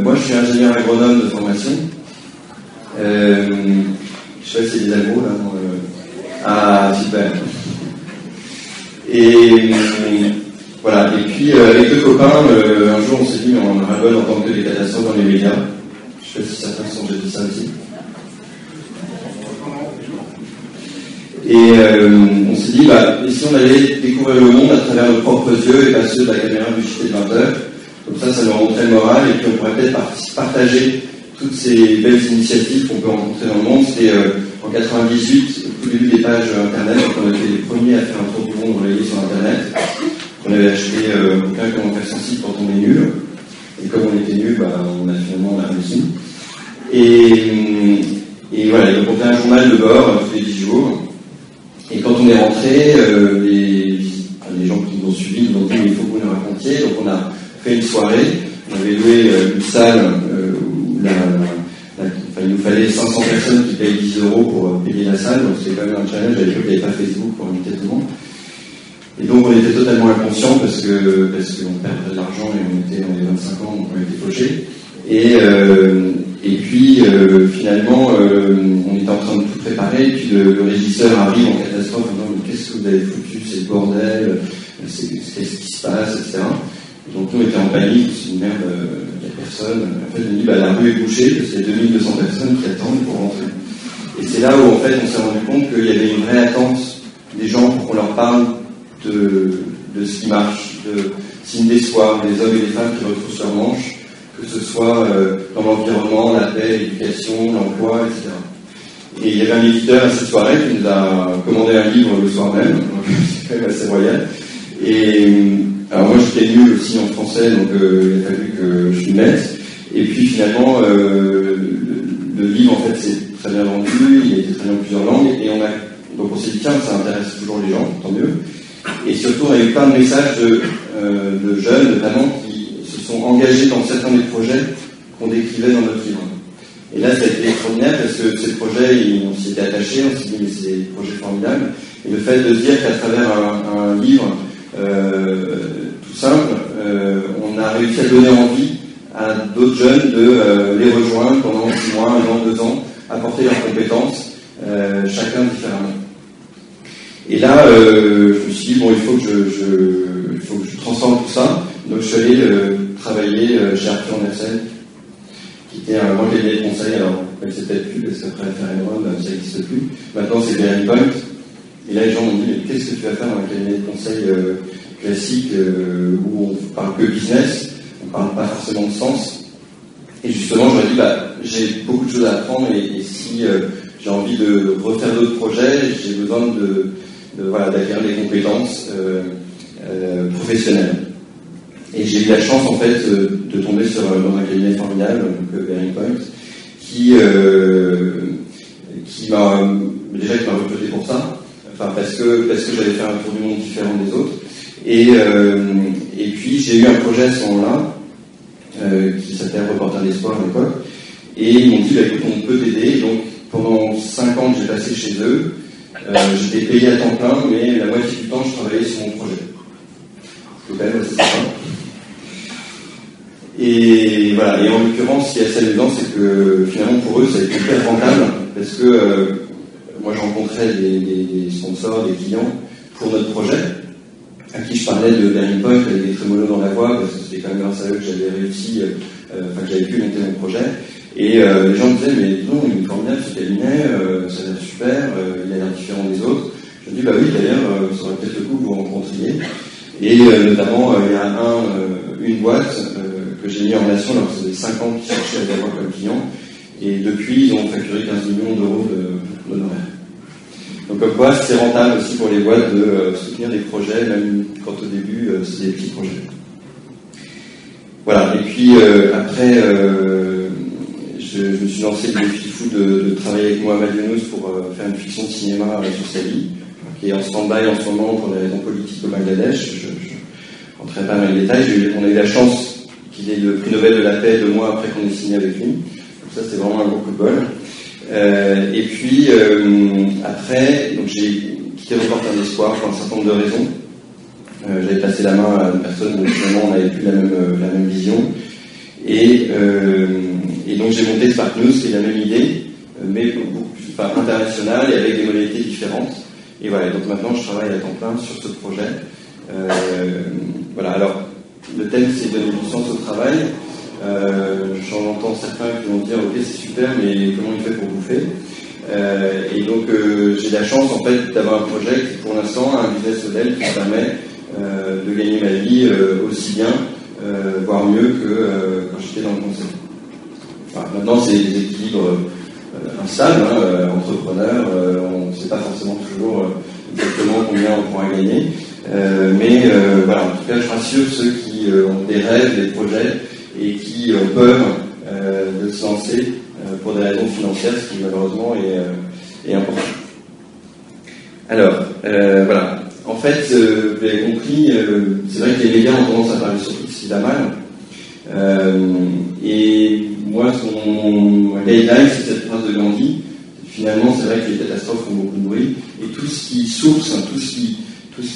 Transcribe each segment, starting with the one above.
Moi, je suis ingénieur agronome de formation. Je sais pas si c'est des agros, là. Ah, super. Et voilà. Et puis, avec deux copains, un jour, on s'est dit, on aurait bon d'entendre que des catastrophes dans les médias. Je sais pas si certains sont déjà dit ça aussi. Et on s'est dit, et si on allait découvrir le monde à travers nos propres yeux et pas ceux de la caméra du JT de 20h, comme ça nous remonterait le moral, et puis on pourrait peut-être partager toutes ces belles initiatives qu'on peut rencontrer dans le monde. C'était en 98, au tout début des pages Internet, donc on a été les premiers à faire un tour du monde relayé sur Internet. On avait acheté un bouquin Comment faire son site quand on est nul, et comme on était nul, on a finalement réussi. Et voilà, donc on fait un journal de bord tous les 10 jours. Et quand on est rentré, les gens qui nous ont suivis nous ont dit il faut que vous nous racontiez. Donc on a fait une soirée, on avait loué une salle où il nous fallait 500 personnes qui payent 10 € pour payer la salle, donc c'était quand même un challenge. À l'époque il n'y avait pas Facebook pour inviter tout le monde. Et donc on était totalement inconscients parce qu'on perdait de l'argent et on avait 25 ans, donc on était fauchés. Et puis finalement on était en train de tout préparer, et puis le régisseur arrive en catastrophe en disant mais qu'est-ce que vous avez foutu, c'est le bordel, qu'est-ce qui se passe, etc. Et donc nous on était en panique, c'est une merde, il n'y a personne. En fait on dit la rue est bouchée parce qu'il y a 2200 personnes qui attendent pour rentrer. Et c'est là où en fait on s'est rendu compte qu'il y avait une vraie attente des gens pour qu'on leur parle de ce qui marche, de signes d'espoir, des hommes et des femmes qui retroussent leurs manches, que ce soit dans l'environnement, la paix, l'éducation, l'emploi, etc. Et il y avait un éditeur à cette soirée qui nous a commandé un livre le soir même, c'est quand même assez royal. Et alors moi j'étais nul aussi en français, donc il a fallu que je m'y mette. Et puis finalement, le livre en fait s'est très bien vendu, il a été traduit en plusieurs langues, et donc on s'est dit tiens, ça intéresse toujours les gens, tant mieux. Et surtout on a eu plein de messages de jeunes notamment qui se sont engagés dans certains des projets qu'on décrivait dans notre livre. Et là, ça a été extraordinaire parce que ces projets, on s'y était attachés, on s'est dit, mais c'est des projets formidables. Et le fait de se dire qu'à travers un livre tout simple, on a réussi à donner envie à d'autres jeunes de les rejoindre pendant 6 mois, 1 an, 2 ans, apporter leurs compétences, chacun différemment. Et là, je me suis dit, bon, il faut que je transforme tout ça. Donc je suis allé travailler chez Arthur Andersen, qui était un grand cabinet de conseil. Alors, elle s'est peut-être plus, parce qu'après l'affaire Enron, ça n'existe plus. Maintenant, c'est Bearing Point. Et là, les gens m'ont dit, mais qu'est-ce que tu vas faire dans un cabinet de conseil classique où on parle que business, on ne parle pas forcément de sens. Et justement, je leur ai dit, j'ai beaucoup de choses à apprendre, et si j'ai envie de refaire d'autres projets, j'ai besoin d'acquérir des compétences professionnelles. Et j'ai eu la chance en fait de tomber dans un cabinet formidable, donc Bearing Point, qui m'a recruté pour ça, parce que j'allais faire un tour du monde différent des autres. Et puis j'ai eu un projet à ce moment-là qui s'appelait Reporter d'Espoir à l'époque, et ils m'ont dit écoute, on peut t'aider. Donc pendant 5 ans que j'ai passé chez eux, j'étais payé à temps plein, mais la moitié du temps je travaillais sur mon projet. C'est quand même assez sympa. Et voilà, et en l'occurrence, ce qui est assez amusant, c'est que finalement pour eux, ça a été hyper rentable, parce que moi je rencontrais des sponsors, des clients pour notre projet, à qui je parlais de Bearing Point avec des trémolos dans la voix, parce que c'était quand même grâce à eux que j'avais réussi, que j'avais pu monter mon projet. Et les gens me disaient, mais non, il est formidable ce cabinet, ça a l'air super, il a l'air différent des autres. Je me dis, oui, d'ailleurs, ça aurait peut-être le coup que vous rencontriez. Et notamment, il y a une boîte que j'ai mis en relation, alors ça faisait 5 ans qu'ils cherchaient à avoir comme client, et depuis ils ont facturé 15 millions d'euros d'honoraires. Donc comme quoi c'est rentable aussi pour les boîtes de soutenir des projets, même quand au début c'est des petits projets. Voilà, et puis après je me suis lancé le défi fou de travailler avec Mohamed Younous pour faire une fiction de cinéma sur sa vie, qui est en stand-by en ce moment pour des raisons politiques au Bangladesh. Je rentrerai pas dans les détails. On a eu la chance qu'il ait le prix Nobel de la paix 2 mois après qu'on ait signé avec lui. Donc ça, c'est vraiment un gros coup de bol. Et puis, après, donc j'ai quitté Reporter d'Espoir pour un certain nombre de raisons. J'avais passé la main à une personne dont finalement on n'avait plus la même vision. Et donc j'ai monté Spark News, qui est la même idée, mais beaucoup plus internationale et avec des modalités différentes. Et voilà, donc maintenant je travaille à temps plein sur ce projet. Voilà, alors le thème c'est donner du sens au travail. J'en entends certains qui vont dire ok c'est super, mais comment il fait pour bouffer? Et donc j'ai la chance en fait d'avoir un projet qui pour l'instant a un business model qui me permet de gagner ma vie aussi bien, voire mieux que quand j'étais dans le conseil. Enfin, maintenant c'est des équilibres instables, entrepreneurs, on ne sait pas forcément toujours exactement combien on pourra gagner, mais voilà, en tout cas je rassure ceux qui ont des rêves, des projets et qui ont peur de se lancer pour des raisons financières, ce qui malheureusement est important. Alors, voilà. En fait, vous l'avez compris, c'est vrai que les médias ont tendance à parler surtout de ce qui va mal. Et moi, mon guideline, c'est cette phrase de Gandhi. Finalement, c'est vrai que les catastrophes font beaucoup de bruit. Et tout ce qui source, tout ce qui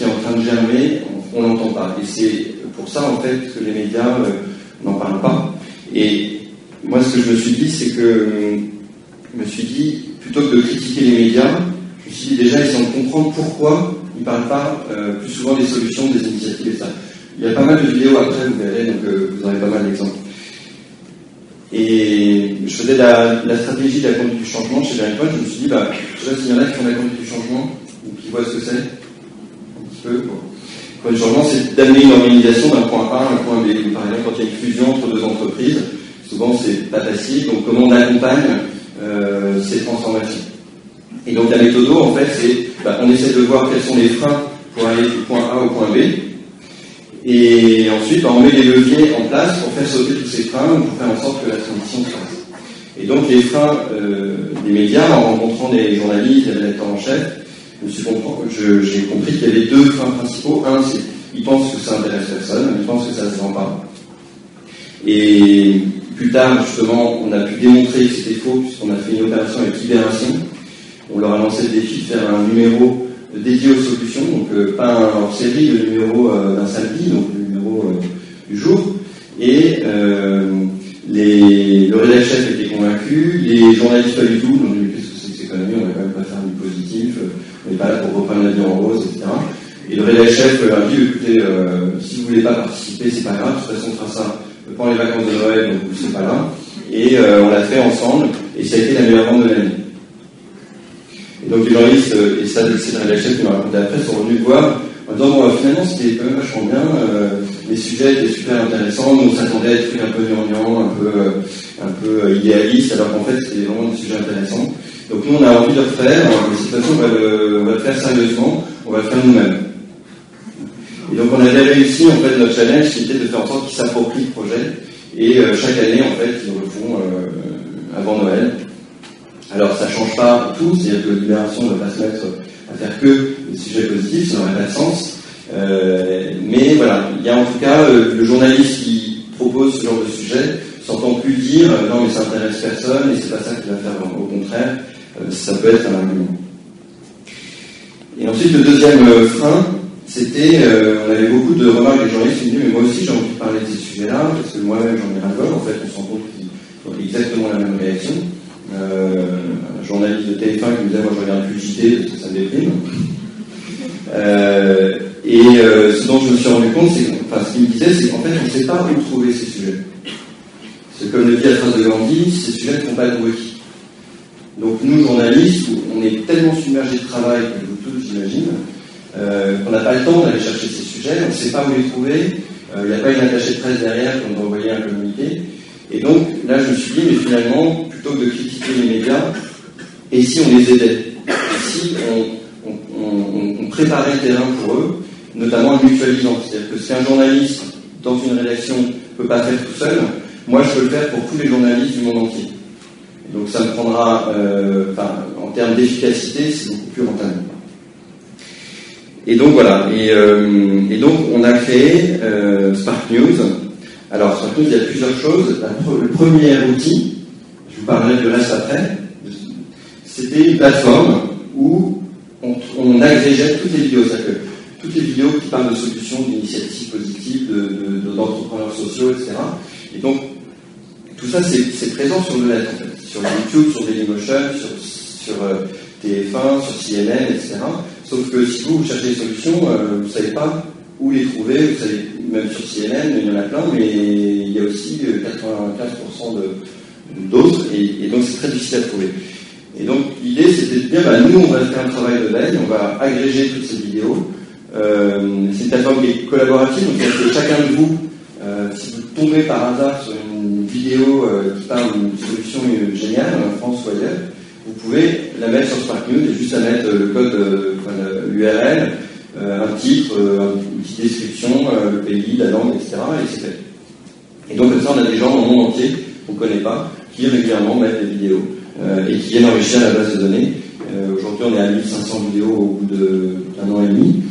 est en train de germer, on l'entend pas. Et c'est pour ça, en fait, que les médias n'en parlent pas. Et moi, ce que je me suis dit, c'est que je me suis dit, plutôt que de critiquer les médias, je me suis dit déjà, essayons de comprendre pourquoi ils ne parlent pas plus souvent des solutions, des initiatives et ça. Il y a pas mal de vidéos après, vous verrez, donc vous aurez pas mal d'exemples. Et je faisais la stratégie de la conduite du changement chez Jeremy Point. Je me suis dit, je sais pas s'il y en a qui font la conduite du changement ou qui voient ce que c'est. Un petit peu. Bon. La conduite du changement, c'est d'amener une organisation d'un point A à un point B. Par exemple, quand il y a une fusion entre deux entreprises, souvent c'est pas facile. Donc, comment on accompagne ces transformations. Et donc, la méthode, en fait, c'est on essaie de voir quels sont les freins pour aller du point A au point B. Et ensuite, on met des leviers en place pour faire sauter tous ces freins, pour faire en sorte que la transition se fasse. Et donc, les freins des médias, en rencontrant des journalistes, des rédacteurs en chef, j'ai compris qu'il y avait deux freins principaux. Un, c'est qu'ils pensent que ça intéresse personne, ils pensent que ça ne se vend pas. Et plus tard, justement, on a pu démontrer que c'était faux, puisqu'on a fait une opération avec Libération. On leur a lancé le défi de faire un numéro dédié aux solutions, donc pas un hors-série, le numéro d'un samedi, donc le numéro du jour. Et le rédacteur chef était convaincu, les journalistes pas du tout, donc qu'est-ce que c'est que ces conneries, on va quand même pas faire du positif, on n'est pas là pour reprendre la vie en rose, etc. Et le rédacteur chef a dit, écoutez, si vous voulez pas participer, c'est pas grave, de toute façon on fera ça pendant les vacances de Noël, donc vous serez pas là. Et on l'a fait ensemble, et ça a été la meilleure vente de l'année. Et donc les journalistes, et ça c'est le rédacteur chef qui m'a raconté après, sont revenus me voir en disant bon, finalement c'était quand même vachement bien, les sujets étaient super intéressants, nous on s'attendait à des trucs un peu gnangnan, un peu idéalistes, alors qu'en fait c'était vraiment des sujets intéressants. Donc nous on a envie de le refaire, mais cette fois-ci on va le faire sérieusement, on va le faire nous-mêmes. Et donc on avait réussi en fait notre challenge qui était de faire en sorte qu'ils s'approprient le projet, et chaque année en fait ils le font avant Noël. Alors ça ne change pas tout, c'est-à-dire que Libération ne va pas se mettre à faire que des sujets positifs, ça n'aurait pas de sens. Mais voilà, il y a en tout cas le journaliste qui propose ce genre de sujet s'entend plus dire non mais ça n'intéresse personne et c'est pas ça qu'il va faire, au contraire, ça peut être un argument. Et ensuite le deuxième frein, c'était, on avait beaucoup de remarques des journalistes qui me disaient mais moi aussi j'ai envie de parler de ces sujets-là, parce que moi-même j'en ai ras-le-bol, en fait on se rend compte qu'ils ont exactement la même réaction. Un journaliste de TF1 qui me disait moi je regarde plus le JT parce que ça me déprime. Ce dont je me suis rendu compte, ce qu'il me disait, c'est qu'en fait on ne sait pas où trouver ces sujets. C'est comme le dit la phrase de Gandhi, ces sujets ne font pas de bruit. Donc nous journalistes, on est tellement submergés de travail, que vous tous j'imagine, qu'on n'a pas le temps d'aller chercher ces sujets, on ne sait pas où les trouver, il n'y a pas une attachée de presse derrière qui doit envoyer un communiqué. Et donc, là, je me suis dit, mais finalement, plutôt que de critiquer les médias, et si on les aidait? Et si on préparait le terrain pour eux, notamment en mutualisant? C'est-à-dire que si un journaliste, dans une rédaction, ne peut pas faire tout seul, moi, je peux le faire pour tous les journalistes du monde entier. Et donc, ça me prendra, en termes d'efficacité, c'est beaucoup plus rentable. Et donc, voilà. Et donc, on a créé Spark News. Alors, Spark News, il y a plusieurs choses. Le premier outil, je vous parlerai du reste après, c'était une plateforme où on agrégeait toutes les vidéos. C'est-à-dire que toutes les vidéos qui parlent de solutions, d'initiatives positives, d'entrepreneurs sociaux, etc. Et donc, tout ça c'est présent sur le net en fait, sur YouTube, sur Dailymotion, sur TF1, sur CNN, etc. Sauf que si vous cherchez des solutions, vous ne savez pas où les trouver, vous savez, même sur CNN, il y en a plein, mais il y a aussi 95% d'autres, et donc c'est très difficile à trouver. Et donc l'idée c'était de dire, nous on va faire un travail de veille, on va agréger toutes ces vidéos. C'est une plateforme qui est collaborative, donc que chacun de vous, si vous tombez par hasard sur une vidéo qui parle d'une solution géniale, en France ou ailleurs, vous pouvez la mettre sur Spark News et juste à mettre le code, l'URL, un titre, une petite description, le pays, la langue, etc. et c'est fait. Et donc comme ça on a des gens dans le monde entier qu'on ne connaît pas, qui régulièrement mettent des vidéos et qui viennent enrichir la base de données. Aujourd'hui on est à 1500 vidéos au bout d'un an et demi.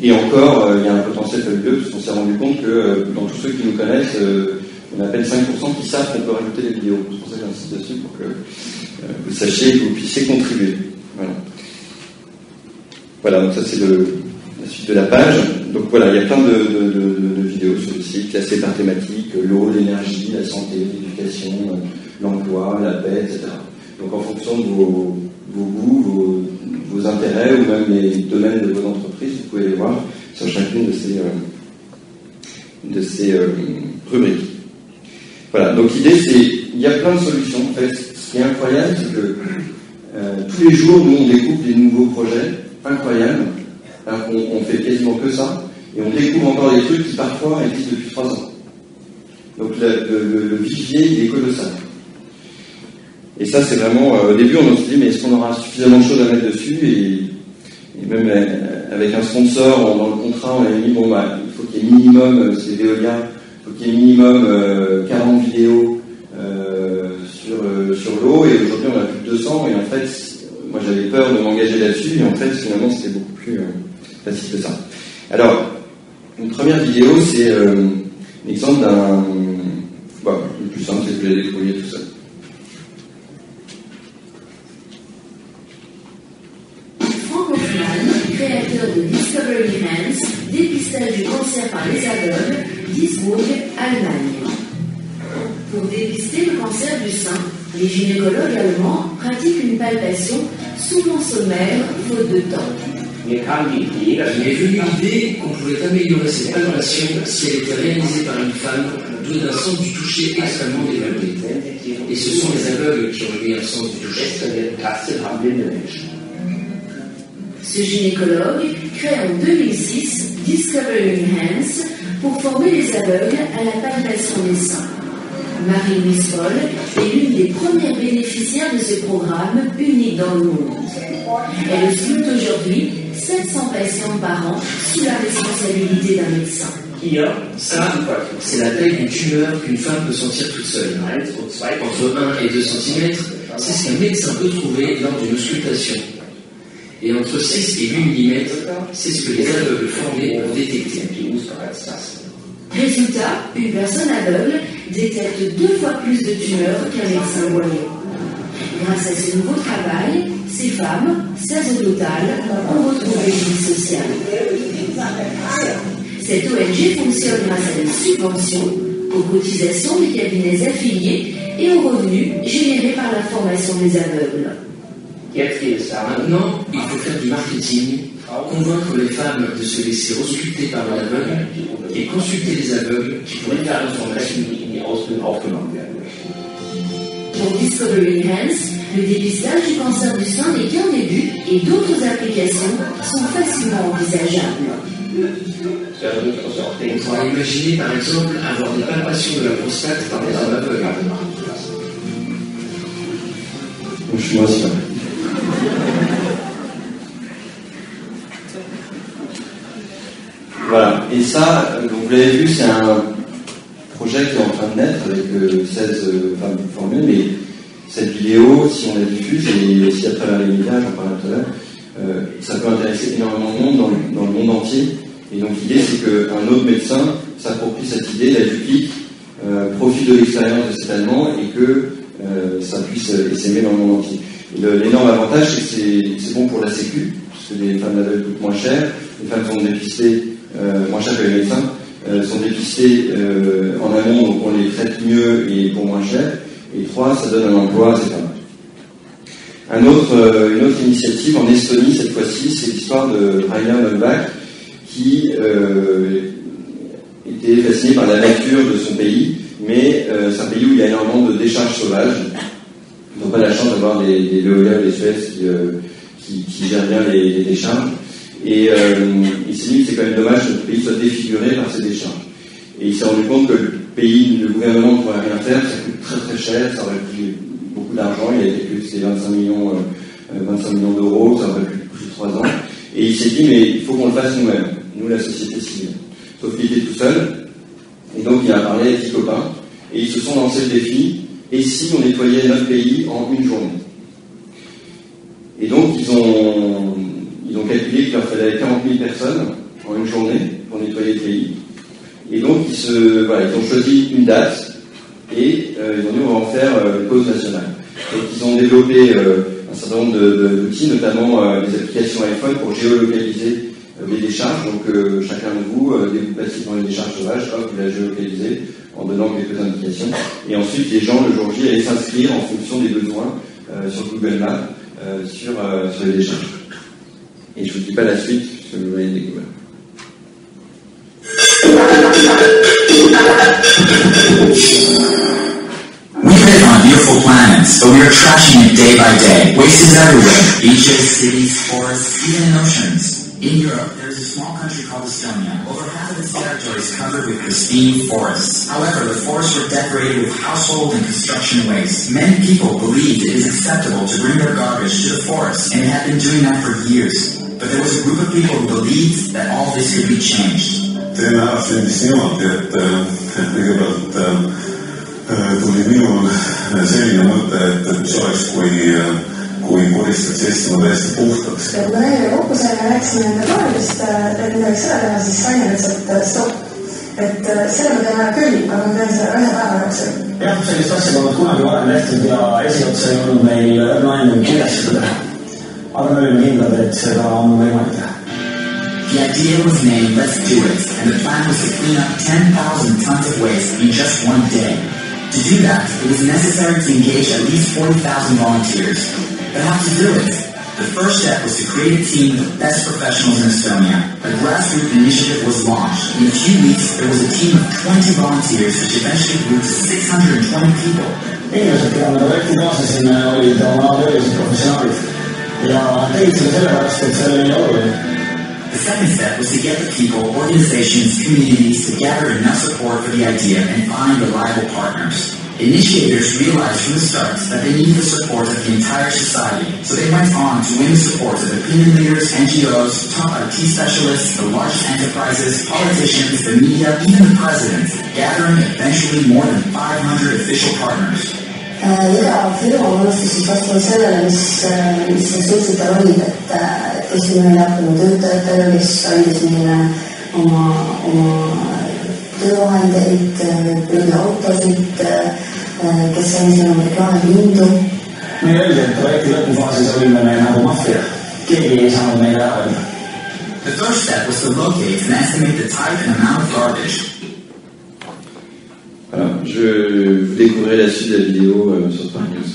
Et encore, il y a un potentiel fabuleux, parce qu'on s'est rendu compte que dans tous ceux qui nous connaissent, on a à peine 5% qui savent qu'on peut rajouter des vidéos. C'est pour ça que j'insiste dessus, pour que vous sachiez et que vous puissiez contribuer. Voilà, donc ça c'est la suite de la page. Donc voilà, il y a plein de vidéos sur le site, classées par thématique, l'eau, l'énergie, la santé, l'éducation, l'emploi, la paix, etc. Donc en fonction de vos goûts, vos intérêts ou même les domaines de vos entreprises, vous pouvez les voir sur chacune de ces rubriques. Voilà, donc l'idée c'est, il y a plein de solutions. En fait, ce qui est incroyable, c'est que tous les jours, nous on découvre des nouveaux projets incroyables, alors qu'on fait quasiment que ça, et on découvre encore des trucs qui parfois existent depuis 3 ans. Donc le vivier, il est colossal. Et ça, c'est vraiment, au début, on se dit, mais est-ce qu'on aura suffisamment de choses à mettre dessus, et même avec un sponsor, dans le contrat, on a mis, il faut qu'il y ait minimum, c'est Veolia, il faut qu'il y ait minimum 40 vidéos sur l'eau, et aujourd'hui, on a plus de 200, et en fait, moi, j'avais peur de m'engager là-dessus, et en fait, finalement, c'était beaucoup plus facile que ça. Alors, une première vidéo, c'est l'exemple d'un... le plus simple, c'est que vous l'avez découvert tout seul. Créateur de Discovery Hands, dépistage du cancer par les aveugles, Duisbourg, Allemagne. Pour dépister le cancer du sein, les gynécologues allemands pratiquent une palpation souvent sommaire, faute de temps. Il m'est venu l'idée qu'on pouvait améliorer cette palpation si elle était réalisée par une femme douée d'un sens du toucher extrêmement développé. Et ce sont les aveugles qui ont le meilleur sens du toucher. Ce gynécologue crée en 2006 Discovering Hands pour former les aveugles à la palpation des seins. Marie-Louise Paul est l'une des premières bénéficiaires de ce programme unique dans le monde. Elle sculpte aujourd'hui 700 patients par an sous la responsabilité d'un médecin. Ça, c'est la taille d'une tumeur qu'une femme peut sentir toute seule. Entre 1 et 2 cm, c'est ce qu'un médecin peut trouver lors d'une auscultation. Et entre 6 et 8 mm, c'est ce que les aveugles formés peuvent détecter. Résultat, une personne aveugle détecte 2 fois plus de tumeurs qu'un médecin voyant. Grâce à ce nouveau travail, ces femmes, 16 au total, ont retrouvé une vie sociale. Cette ONG fonctionne grâce à des subventions, aux cotisations des cabinets affiliés et aux revenus générés par la formation des aveugles. Maintenant, il faut faire du marketing, convaincre les femmes de se laisser ausculter par un aveugle et consulter les aveugles qui pourraient faire l'information. Pour Discovery Hands, le dépistage du cancer du sein n'est qu'un début et d'autres applications sont facilement envisageables. On pourrait imaginer par exemple avoir des palpations de la prostate par des hommes aveugles. Je suis moi aussi. Voilà, et ça, vous l'avez vu, c'est un projet qui est en train de naître avec 16 femmes formées, mais cette vidéo, si on la diffuse, et aussi à travers les médias, j'en parlais tout à l'heure, ça peut intéresser énormément de monde dans le monde entier. Et donc l'idée, c'est qu'un autre médecin s'approprie cette idée, la duplique, profite de l'expérience de cet Allemand et que ça puisse s'aimer dans le monde entier. L'énorme avantage, c'est que c'est bon pour la Sécu, puisque les femmes aveugles coûtent moins cher, les femmes sont dépistées moins cher que les médecins, sont dépistées en amont, donc on les traite mieux mieux et pour moins cher. Et 3, ça donne un emploi, c'est pas mal. Une autre initiative en Estonie, cette fois-ci, c'est l'histoire de Rainer Nordbach, qui était fasciné par la nature de son pays, mais c'est un pays où il y a énormément de décharges sauvages. Ils n'ont pas la chance d'avoir des Veolia ou des Suez qui gèrent bien les décharges. Et il s'est dit que c'est quand même dommage que le pays soit défiguré par ces décharges. Et il s'est rendu compte que le gouvernement ne pourrait rien faire, ça coûte très très cher, ça aurait pris beaucoup d'argent, il a été que c'était 25 millions d'euros, ça aurait pris plus de 3 ans. Et il s'est dit, mais il faut qu'on le fasse nous-mêmes, nous la société civile. Sauf qu'il était tout seul, et donc il a parlé avec 10 copains, et ils se sont lancés le défi, et si on nettoyait notre pays en une journée? Et donc ils ont calculé qu'il leur fallait 40 000 personnes en une journée pour nettoyer le pays. Et donc ils ont choisi une date, et ils ont dit on va en faire une cause nationale. Donc ils ont développé un certain nombre d'outils, notamment des applications iPhone pour géolocaliser les décharges. Donc chacun de vous, dès que vous passez dans les décharges sauvages, hop, vous la géolocalisez en donnant quelques indications. Et ensuite, les gens, le jour J, allaient s'inscrire en fonction des besoins sur Google Maps sur les décharges. Et je ne vous dis pas la suite, puisque vous l'avez découvert. We live on a beautiful planet, but we are trashing it day by day. Waste is everywhere. Beaches, cities, forests, even in oceans. In Europe, there is a small country called Estonia. Over half of its territory is covered with pristine forests. However, the forests were decorated with household and construction waste. Many people believed it is acceptable to bring their garbage to the forest, and it had been doing that for years. But there was a group of people who believed that all this could be changed. Tõenäoliselt sündis niimoodi, et kõigepealt tuli minul selline mõte, et mis oleks, kui koristaks Eestimaa täiesti puhtaks. Kui me nägime kokku saime, rääkisime enda plaanist, et midagi seda teha, siis saime lihtsalt stopp. Et selle me teeme küll, aga me teeme seda 1 päeva jooksul. Jah, sellist asja polnud kunagi varem tehtud ja esiotsa ei olnud meil plaani, kuidas seda teha. Aga me olime kindlad, et seda on võimalik teha. The idea was named Let's Do It, and the plan was to clean up 10,000 tons of waste in just one day. To do that, it was necessary to engage at least 40,000 volunteers. But how to do it? The first step was to create a team of the best professionals in Estonia. A grassroots initiative was launched. In a few weeks, there was a team of 20 volunteers, which eventually grew to 620 people. Inimesed, keda me projekti kaasasime, olid oma töölised professionaalid. Ja tegid selle sellepärast, et see oli oluline. The second step was to get the people, organizations, communities to gather enough support for the idea and find reliable partners. Initiators realized from the start that they needed the support of the entire society, so they went on to win the support of opinion leaders, NGOs, top IT specialists, the largest enterprises, politicians, the media, even the president, gathering eventually more than 500 official partners. Iga firma alustasid vastavalt sellele, mis ressursidel olid, et kes meile hakkama töötajatele, kes andis meile oma töövahendeid, autosid, kes andis oma reklaamhindu. Me öeldi, et projekti lõpufaasis olime me nagu maffia. Keegi ei saanud meile ära öelda. The first step was to locate and estimate the type and amount of garbage. Voilà, vous découvrirez la suite de la vidéo sur Spark News.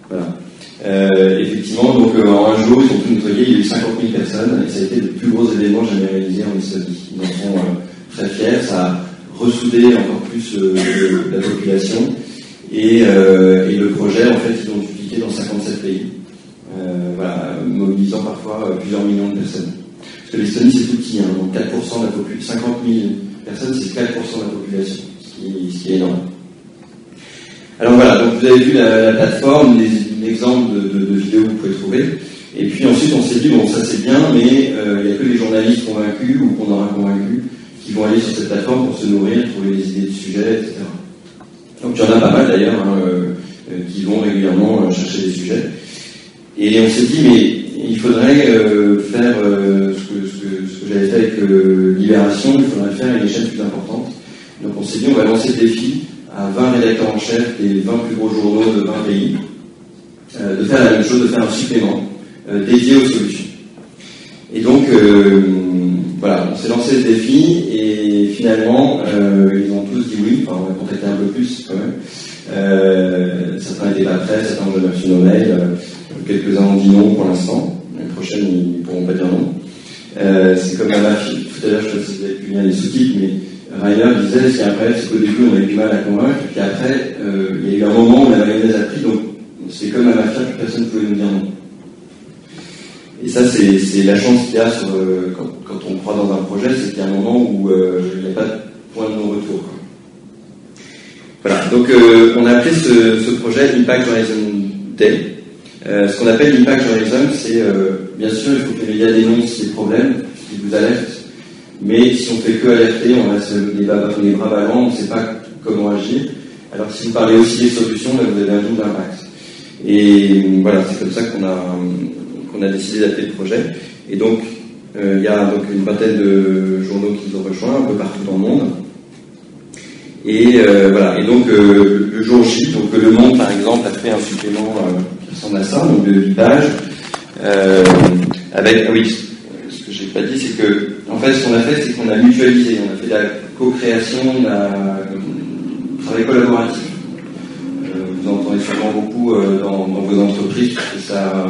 Voilà. Effectivement, donc en un jour, ils ont tout nettoyé, il y a eu 50 000 personnes, et ça a été le plus gros événement jamais réalisé en Estonie. Ils en sont très fiers, ça a ressoudé encore plus la population, et le projet, en fait, ils l'ont dupliqué dans 57 pays. Voilà, mobilisant parfois plusieurs millions de personnes. Parce que l'Estonie, c'est tout petit, hein, donc 4% de la population, 50 000 personnes, c'est 4% de la population, ce qui est énorme. Alors voilà, donc vous avez vu la plateforme, des exemples de vidéos que vous pouvez trouver. Et puis ensuite, on s'est dit, bon, ça c'est bien, mais il n'y a que les journalistes convaincus ou qu'on aura convaincus qui vont aller sur cette plateforme pour se nourrir, trouver des idées de sujets, etc. Donc il y en a pas mal d'ailleurs, hein, qui vont régulièrement chercher des sujets. Et on s'est dit, mais il faudrait faire ce que j'avais fait avec Libération, il faudrait le faire à une échelle plus importante. Donc on s'est dit, on va lancer le défi à 20 rédacteurs en chef des 20 plus gros journaux de 20 pays, de faire la même chose, de faire un supplément dédié aux solutions. Et donc, lancé le défi et finalement ils ont tous dit oui. Enfin, on a contacté un peu plus quand même. Certains n'étaient pas prêts, certains ont jamais reçu nos mails, quelques-uns ont dit non pour l'instant. L'année prochaine ils ne pourront pas dire non. C'est comme la mafia. Tout à l'heure, je ne sais pas si vous avez pu lire les sous-titres, mais Rainer disait, ce qui est incroyable, c'est qu'au début, on avait du mal à convaincre, puis après, il y a eu un moment où la mayonnaise a pris, donc c'est comme la mafia, que personne ne pouvait nous dire non. Et ça, c'est la chance qu'il y a sur, quand on croit dans un projet, c'est qu'il y a un moment où il n'y a pas de point de non-retour. Voilà, donc on a appelé ce projet Impact Horizon Day. Ce qu'on appelle l'Impact Horizon, c'est, bien sûr, il faut que les médias dénoncent les problèmes, qu'ils vous alertent, mais si on fait que alerter, on reste les bras ballants, on ne sait pas comment agir. Alors si vous parlez aussi des solutions, ben, vous avez un double impact. Et voilà, c'est comme ça qu'on a décidé d'appeler le projet. Et donc, il y a donc une vingtaine de journaux qui nous ont rejoints, un peu partout dans le monde. Et voilà. Et donc, le jour J, donc Le Monde, par exemple, a fait un supplément qui ressemble à ça, donc de 8 pages, avec, ah oui, ce que j'ai pas dit, c'est que, en fait, ce qu'on a fait, c'est qu'on a mutualisé, on a fait de la co-création, un travail collaboratif. Vous entendez sûrement beaucoup dans vos entreprises, parce que ça,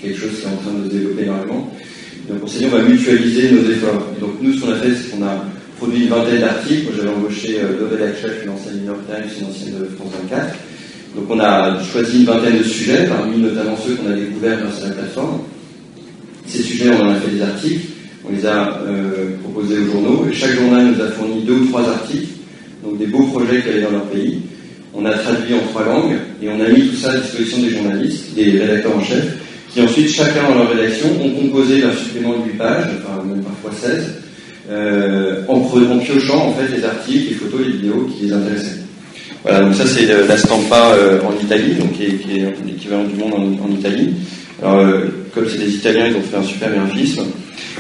quelque chose qui est en train de se développer énormément. Donc, on s'est dit, on va mutualiser nos efforts. Et donc, nous, ce qu'on a fait, c'est qu'on a produit une vingtaine d'articles. Moi, j'avais embauché Dorel Akchef, une ancienne New York Times, une ancienne de France 24. Donc, on a choisi une vingtaine de sujets, parmi notamment ceux qu'on a découverts grâce à la plateforme. Ces sujets, on en a fait des articles, on les a proposés aux journaux, et chaque journal nous a fourni 2 ou 3 articles, donc des beaux projets qui allaient dans leur pays. On a traduit en 3 langues, et on a mis tout ça à disposition des journalistes, des rédacteurs en chef, qui ensuite, chacun dans leur rédaction, ont composé un supplément de 8 pages, enfin même parfois 16, en piochant en fait les articles, les photos, les vidéos qui les intéressaient. Voilà, donc ça c'est la Stampa en Italie, donc qui est l'équivalent du Monde en Italie. Alors, comme c'est des Italiens, ils ont fait un super graphisme.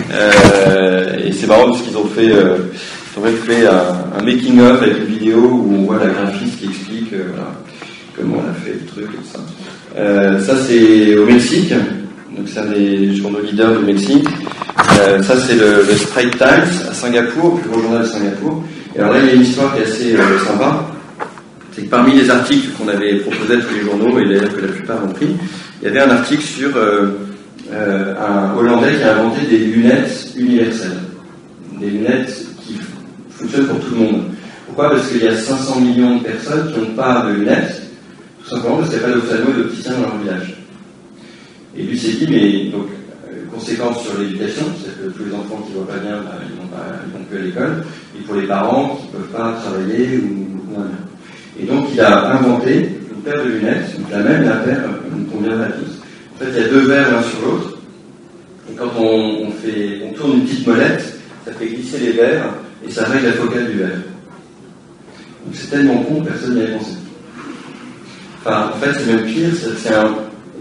Et c'est marrant parce qu'ils ont fait un making-of avec une vidéo où on voit la graphiste qui explique voilà, comment on a fait le truc et tout ça. Ça, c'est au Mexique. Donc, c'est un des journaux leaders du Mexique. Ça, c'est le Straits Times à Singapour, le plus gros journal de Singapour. Et alors là, il y a une histoire qui est assez sympa. C'est que parmi les articles qu'on avait proposés à tous les journaux, et d'ailleurs que la plupart ont pris, il y avait un article sur un Hollandais qui a inventé des lunettes universelles. Des lunettes qui fonctionnent pour tout le monde. Pourquoi ? Parce qu'il y a 500 millions de personnes qui n'ont pas de lunettes, tout simplement parce qu'il n'y a pas d'ophtalmo et d'opticien dans leur village. Et lui s'est dit, mais donc, conséquence sur l'éducation, c'est-à-dire que tous les enfants qui ne voient pas bien, ils vont que à l'école, et pour les parents qui ne peuvent pas travailler ou rien. Et donc il a inventé une paire de lunettes, donc la même, la paire nous conviendrait à tous. En fait, il y a 2 verres l'un sur l'autre, et quand on tourne une petite molette, ça fait glisser les verres, et ça règle la focale du verre. Donc c'est tellement con, personne n'y avait pensé. Enfin, en fait, c'est même pire,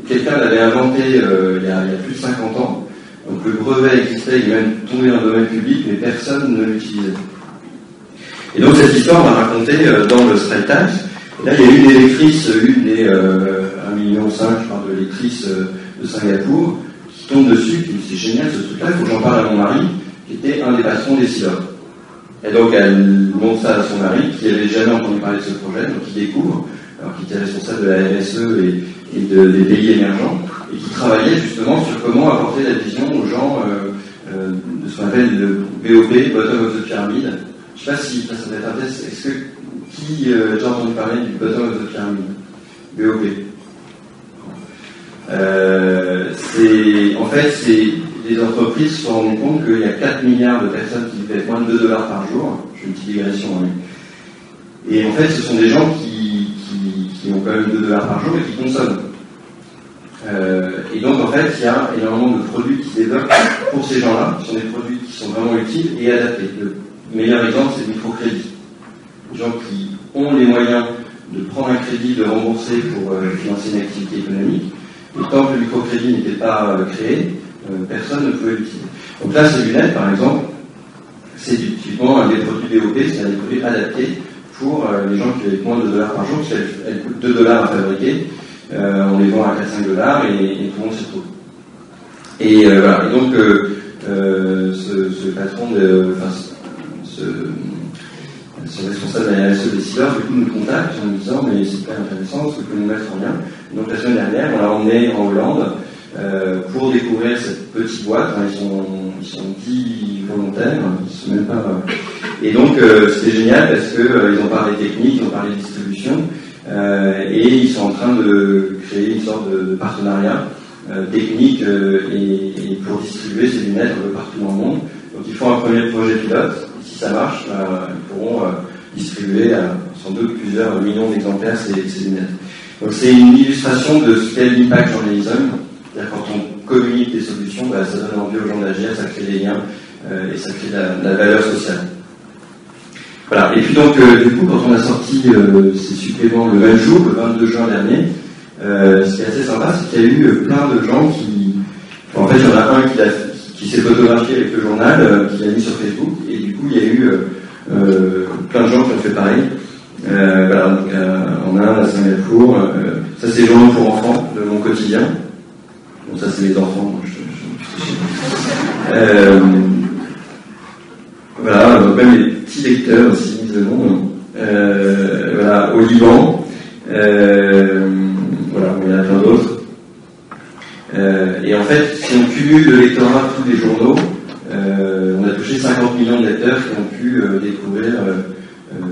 quelqu'un l'avait inventé il y a plus de 50 ans, donc le brevet existait, il est même tombé dans le domaine public, mais personne ne l'utilisait. Et donc cette histoire m'a raconté dans le Straits Times. Et là, il y a une des lectrices, une des 1,5 million, je crois, de lectrices de Singapour, qui tombe dessus, qui dit c'est génial ce truc-là, il faut que j'en parle à mon mari, qui était un des patrons des SILOP. Et donc elle montre ça à son mari, qui n'avait jamais entendu parler de ce projet, donc il découvre, alors qu'il était responsable de la RSE et des pays émergents, et qui travaillait justement sur comment apporter la vision aux gens de ce qu'on appelle le BOP, Bottom of the Pyramid. Je ne sais pas si ça va être un test. Est-ce que qui a déjà entendu parler du bottom of the pyramid, BOP? En fait, les entreprises se sont rendues compte qu'il y a 4 milliards de personnes qui paient moins de $2 par jour. Je fais une petite digression. Et en fait, ce sont des gens qui ont quand même $2 par jour et qui consomment. Et donc, en fait, il y a énormément de produits qui se développent pour ces gens-là. Ce sont des produits qui sont vraiment utiles et adaptés. Le meilleur exemple, c'est le microcrédit. Les gens qui ont les moyens de prendre un crédit, de rembourser pour financer une activité économique. Et tant que le microcrédit n'était pas créé, personne ne pouvait l'utiliser. Donc là, ces lunettes, par exemple, c'est typiquement un des produits BOP, c'est un des produits adaptés pour les gens qui avaient moins de $2 par jour, parce qu'elles coûtent $2 à fabriquer. On les vend à $4-5 et tout le monde s'y retrouve. Et voilà. Et donc, ce patron, ce responsable de la RSE des cyber, du coup, nous contacte en nous disant mais c'est pas intéressant, est-ce que vous pouvez nous mettre en lien? Donc la semaine dernière, on l'a emmené en Hollande pour découvrir cette petite boîte. Ils sont 10 volontaires, ils sont même pas. Et donc c'était génial parce que ils ont parlé technique, ils ont parlé distribution, et ils sont en train de créer une sorte de partenariat technique et pour distribuer ces lunettes un peu partout dans le monde. Donc ils font un premier projet pilote. Si ça marche, ils pourront distribuer sans doute plusieurs millions d'exemplaires ces lunettes. Donc c'est une illustration de ce qu'est l'impact journalism. C'est-à-dire quand on communique des solutions, ça donne envie aux gens d'agir, ça crée des liens et ça crée de la valeur sociale. Voilà. Et puis donc du coup, quand on a sorti ces suppléments le même jour, le 22 juin dernier, ce qui est assez sympa, c'est qu'il y a eu plein de gens qui... En fait, il y en a un qui s'est photographié avec le journal, qui l'a mis sur Facebook, et du coup, il y a eu plein de gens qui ont fait pareil. Voilà, donc, en Inde, à Singapour. Ça, c'est les journaux pour enfants de mon quotidien. Bon, ça, c'est les enfants. Donc voilà, donc même les petits lecteurs aussi, de monde. Voilà, au Liban. Voilà, il y en a plein d'autres. Et en fait, si on cumule le lectorat de tous les journaux, on a touché 50 millions de lecteurs qui ont pu découvrir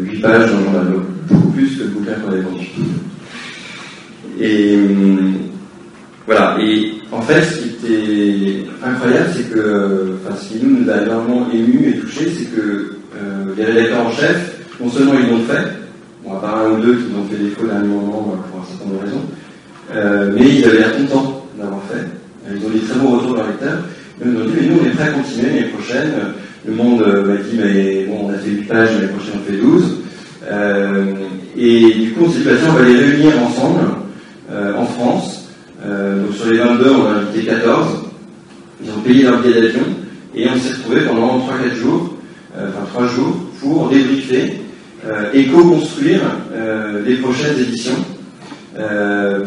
8 pages dans le journal, donc beaucoup plus que le bouquin qu'on avait vendu. Et voilà, et en fait, ce qui était incroyable, c'est que, ce qui nous a énormément ému et touché, c'est que les rédacteurs en chef, non seulement ils l'ont fait, bon, à part un ou deux qui ont fait défaut d'un moment pour un certain nombre de raisons, mais ils avaient l'air contents d'avoir fait. Ils ont des très bons retours de leurs lecteurs. Ils nous ont dit, mais nous on est prêts à continuer l'année prochaine. Le Monde m'a dit, mais bon, on a fait 8 pages, l'année prochaine on fait 12. Et du coup on s'est dit, tiens, on va les réunir ensemble en France. Donc sur les 22, on a invité 14. Ils ont payé leur billet d'avion et on s'est retrouvés pendant 3-4 jours, 3 jours, pour débriefer et co-construire les prochaines éditions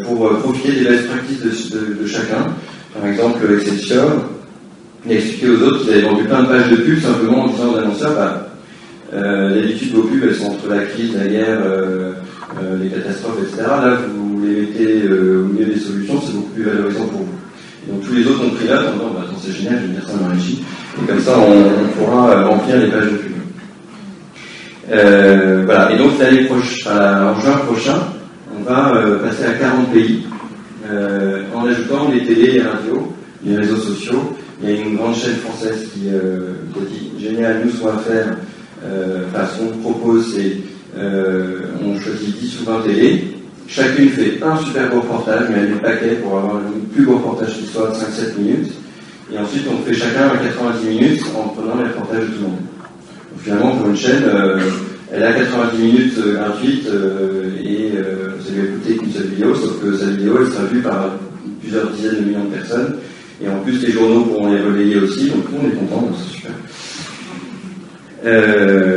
pour profiter des best practices de chacun. Par exemple, Excelsior, il a expliqué aux autres qu'ils avaient vendu plein de pages de pubs simplement en disant aux annonceurs, d'habitude vos pubs elles sont entre la crise, la guerre, les catastrophes, etc. Là vous les mettez au milieu des solutions, c'est beaucoup plus valorisant pour vous. Et donc tous les autres ont pris note en disant attends c'est génial, je vais dire ça dans la régie. Et comme ça on pourra remplir les pages de pub. Voilà, et donc l'année prochaine, en juin prochain, on va passer à 40 pays en ajoutant les télés, les radios, les réseaux sociaux. Il y a une grande chaîne française qui dit génial, nous ce qu'on va faire, ce qu'on propose, c'est on choisit 10 ou 20 télés, chacune fait un super beau reportage, mais elle met le paquet pour avoir le plus beau reportage qui soit de 5-7 minutes, et ensuite on fait chacun à 90 minutes en prenant les reportages de tout le monde. Donc, finalement, pour une chaîne, elle a 90 minutes gratuites et ça lui a coûté qu'une seule vidéo, sauf que sa vidéo elle sera vue par plusieurs dizaines de millions de personnes. Et en plus, les journaux pourront les relayer aussi, donc tout le monde est content, donc c'est super.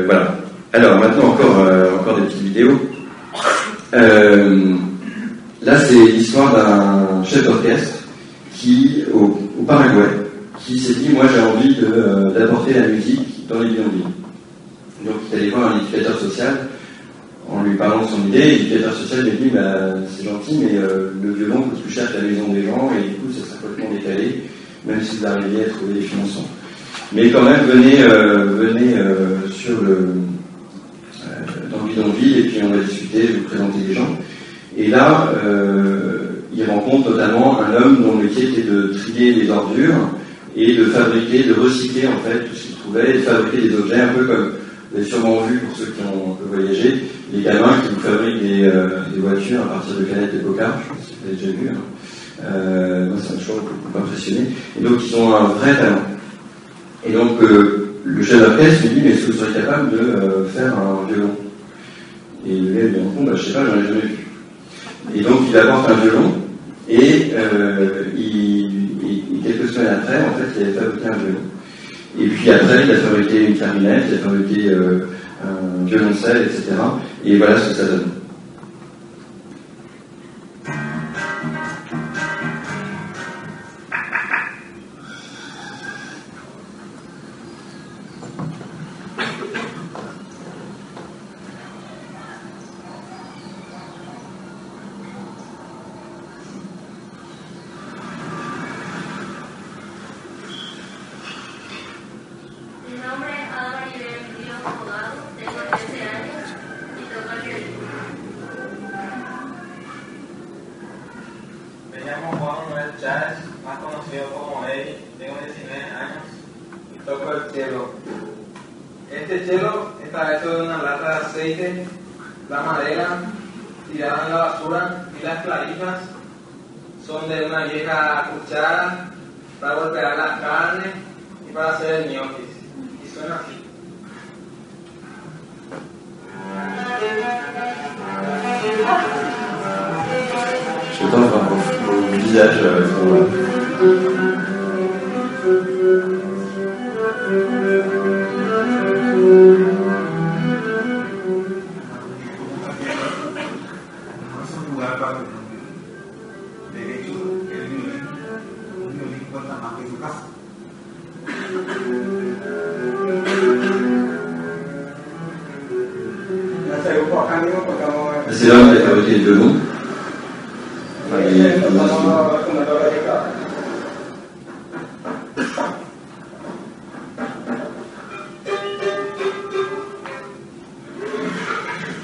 Voilà. Alors, maintenant, encore des petites vidéos. Là, c'est l'histoire d'un chef d'orchestre qui, au Paraguay, qui s'est dit, moi j'ai envie d'apporter la musique dans les bidonvilles. Donc, il est allé voir un éducateur social en lui parlant de son idée. L'éducateur social lui dit c'est gentil, mais le violon coûte plus cher que la maison des gens, et du coup, ça sera complètement décalé, même si vous arriviez à trouver des financements. Mais quand même, venez dans le bidonville, et puis on va discuter, je vais vous présenter les gens. Et là, il rencontre notamment un homme dont le métier était de trier les ordures et de fabriquer, de recycler en fait tout ce qu'il trouvait, et de fabriquer des objets un peu comme vous avez sûrement vu, pour ceux qui ont un peu voyagé, les gamins qui vous fabriquent des voitures à partir de canettes de coca, je pense que vous avez déjà vu. Moi, ça m'a toujours beaucoup impressionné. Et donc, ils ont un vrai talent. Et donc, le chef d'orchestre lui dit, mais est-ce que vous serez capable de faire un violon? Et le gars lui répond, je sais pas, j'en ai jamais vu. Et donc, il apporte un violon, et quelques semaines après, en fait, il avait fabriqué un violon. Et puis après, il a fabriqué une clarinette, il a fabriqué un violoncelle, etc. Et voilà ce que ça donne. Este chelo está hecho de una lata de aceite, la madera tirada en la basura y las clavijas son de una vieja cuchara para golpear la carne y para hacer el ñoquis. Y suena así. Je t'envoie au visage c'est là où il a fabriqué le violon.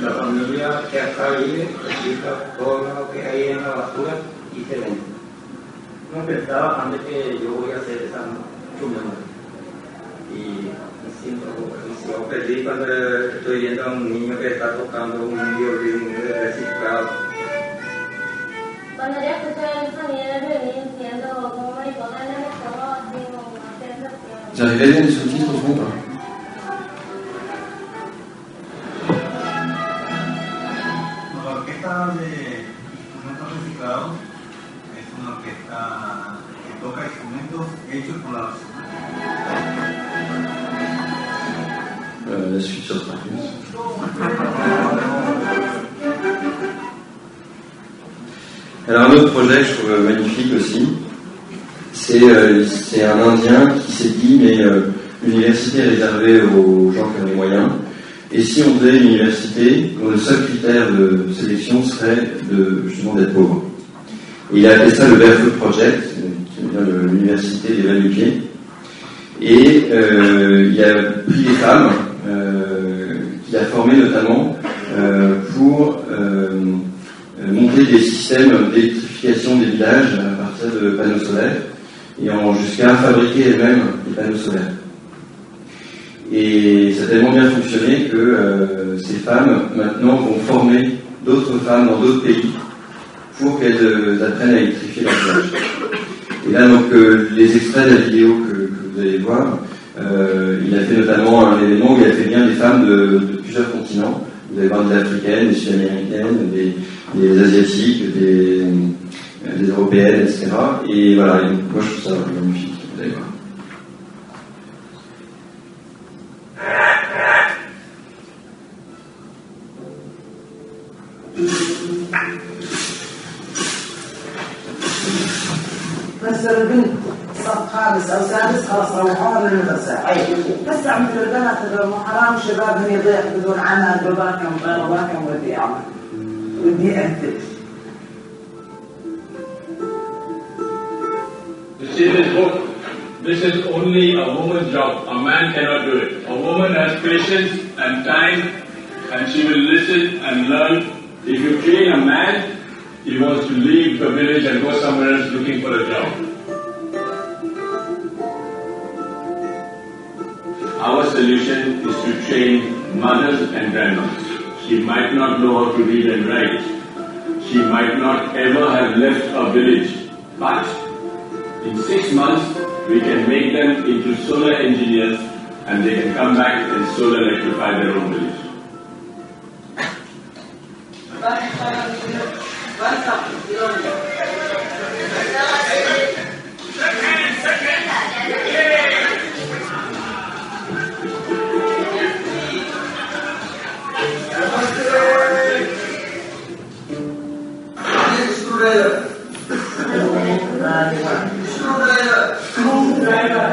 La familia que acá vive recicla todo lo que hay en la basura y se vende. No pensaba antes que yo voy a hacer esa chumba. Y me siento feliz cuando estoy viendo a un niño que está tocando un violín reciclado. Cuando yo escuché el sonido del violín, siento como mariposa en el estómago, así como una sensación. J'arrive à lire les sous-titres au fond, pas? La orquesta de instrumentos reciclados es una orquesta que toca instrumentos hechos por la basura. La suite sur Star Plus. Alors un autre projet que je trouve magnifique aussi, c'est un Indien qui s'est dit mais l'université est réservée aux gens qui ont les moyens, et si on faisait une université dont le seul critère de sélection serait justement d'être pauvre. Et il a appelé ça le Barefoot Project, qui veut dire l'université des va-nu-pieds, et il a pris des femmes qu'il a formées notamment pour monter des systèmes d'électrification des villages à partir de panneaux solaires et jusqu'à fabriquer elles-mêmes des panneaux solaires. Et ça a tellement bien fonctionné que ces femmes maintenant vont former d'autres femmes dans d'autres pays pour qu'elles apprennent à électrifier leur village. Et là donc les extraits de la vidéo que vous allez voir, il a fait notamment un événement où il a fait bien des femmes de plusieurs continents. Vous allez voir des Africaines, des Sud-Américaines, des Asiatiques, des Européennes, etc. Et voilà, et donc, moi je trouve ça magnifique, vous allez voir. بس البنت صف خامس او سادس خلاص روحوها من المدرسه بس عم مثل البنات هذول حرام شبابهم يضيع بدون عمل باباكم باباكم ودي اعمل ودي اهدف. You see this book? This is only a woman's job. A man cannot do it. A woman has patience and time, and she will listen and learn. If you train a man, he wants to leave the village and go somewhere else looking for a job. Our solution is to train mothers and grandmothers. She might not know how to read and write. She might not ever have left a village. But in 6 months, we can make them into solar engineers and they can come back and solar electrify their own village. Screwdriver.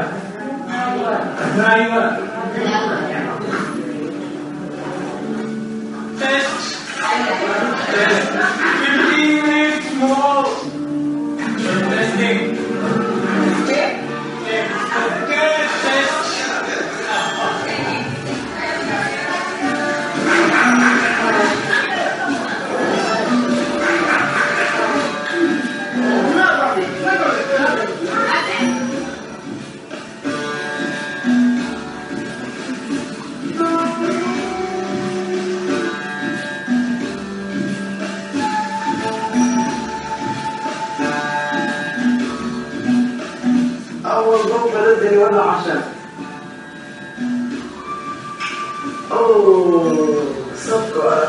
أول ضربة لازم يولع عشان أوه سكر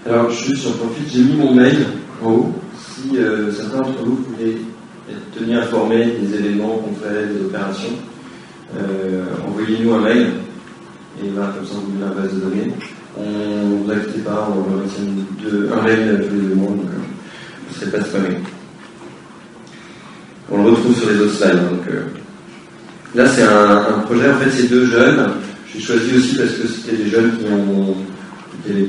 Alors, j'en profite, j'ai mis mon mail en haut. Si certains d'entre vous voulaient être tenus informés des événements qu'on fait, des opérations, envoyez-nous un mail. Et voilà, comme ça, on vous met la base de données. Ne vous inquiétez pas, on va mettre un mail tous les 2 mois, donc vous ne serez pas spammé. On le retrouve sur les autres slides. Donc, là, c'est un projet, en fait, c'est 2 jeunes. J'ai choisi aussi parce que c'était des jeunes qui avaient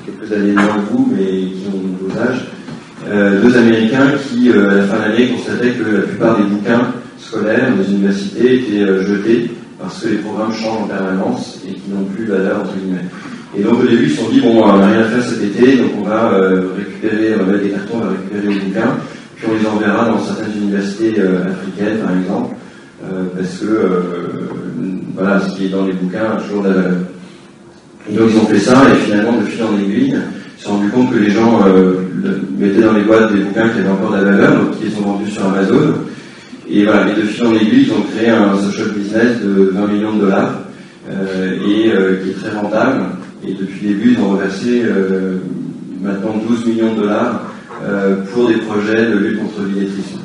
quelques années moins que vous, mais qui ont vos âges. 2 Américains qui, à la fin de l'année, constataient que la plupart des bouquins scolaires des universités étaient jetés parce que les programmes changent en permanence et qui n'ont plus de valeur, entre guillemets. Et donc, au début, ils se sont dit, bon, on n'a rien à faire cet été, donc on va récupérer, on va mettre des cartons, on va récupérer les bouquins, puis on les enverra dans certaines universités africaines, par exemple, parce que, voilà, ce qui est dans les bouquins a toujours de la valeur. Et donc, ils ont fait ça, et finalement, de fil en aiguille, ils se sont rendus compte que les gens mettaient dans les boîtes des bouquins qui avaient encore de la valeur, donc qui les ont vendus sur Amazon. Et voilà, et de fil en aiguille, ils ont créé un social business de 20 millions de dollars, qui est très rentable. Et depuis le début, ils ont reversé maintenant 12 millions de dollars pour des projets de lutte contre l'illettrisme.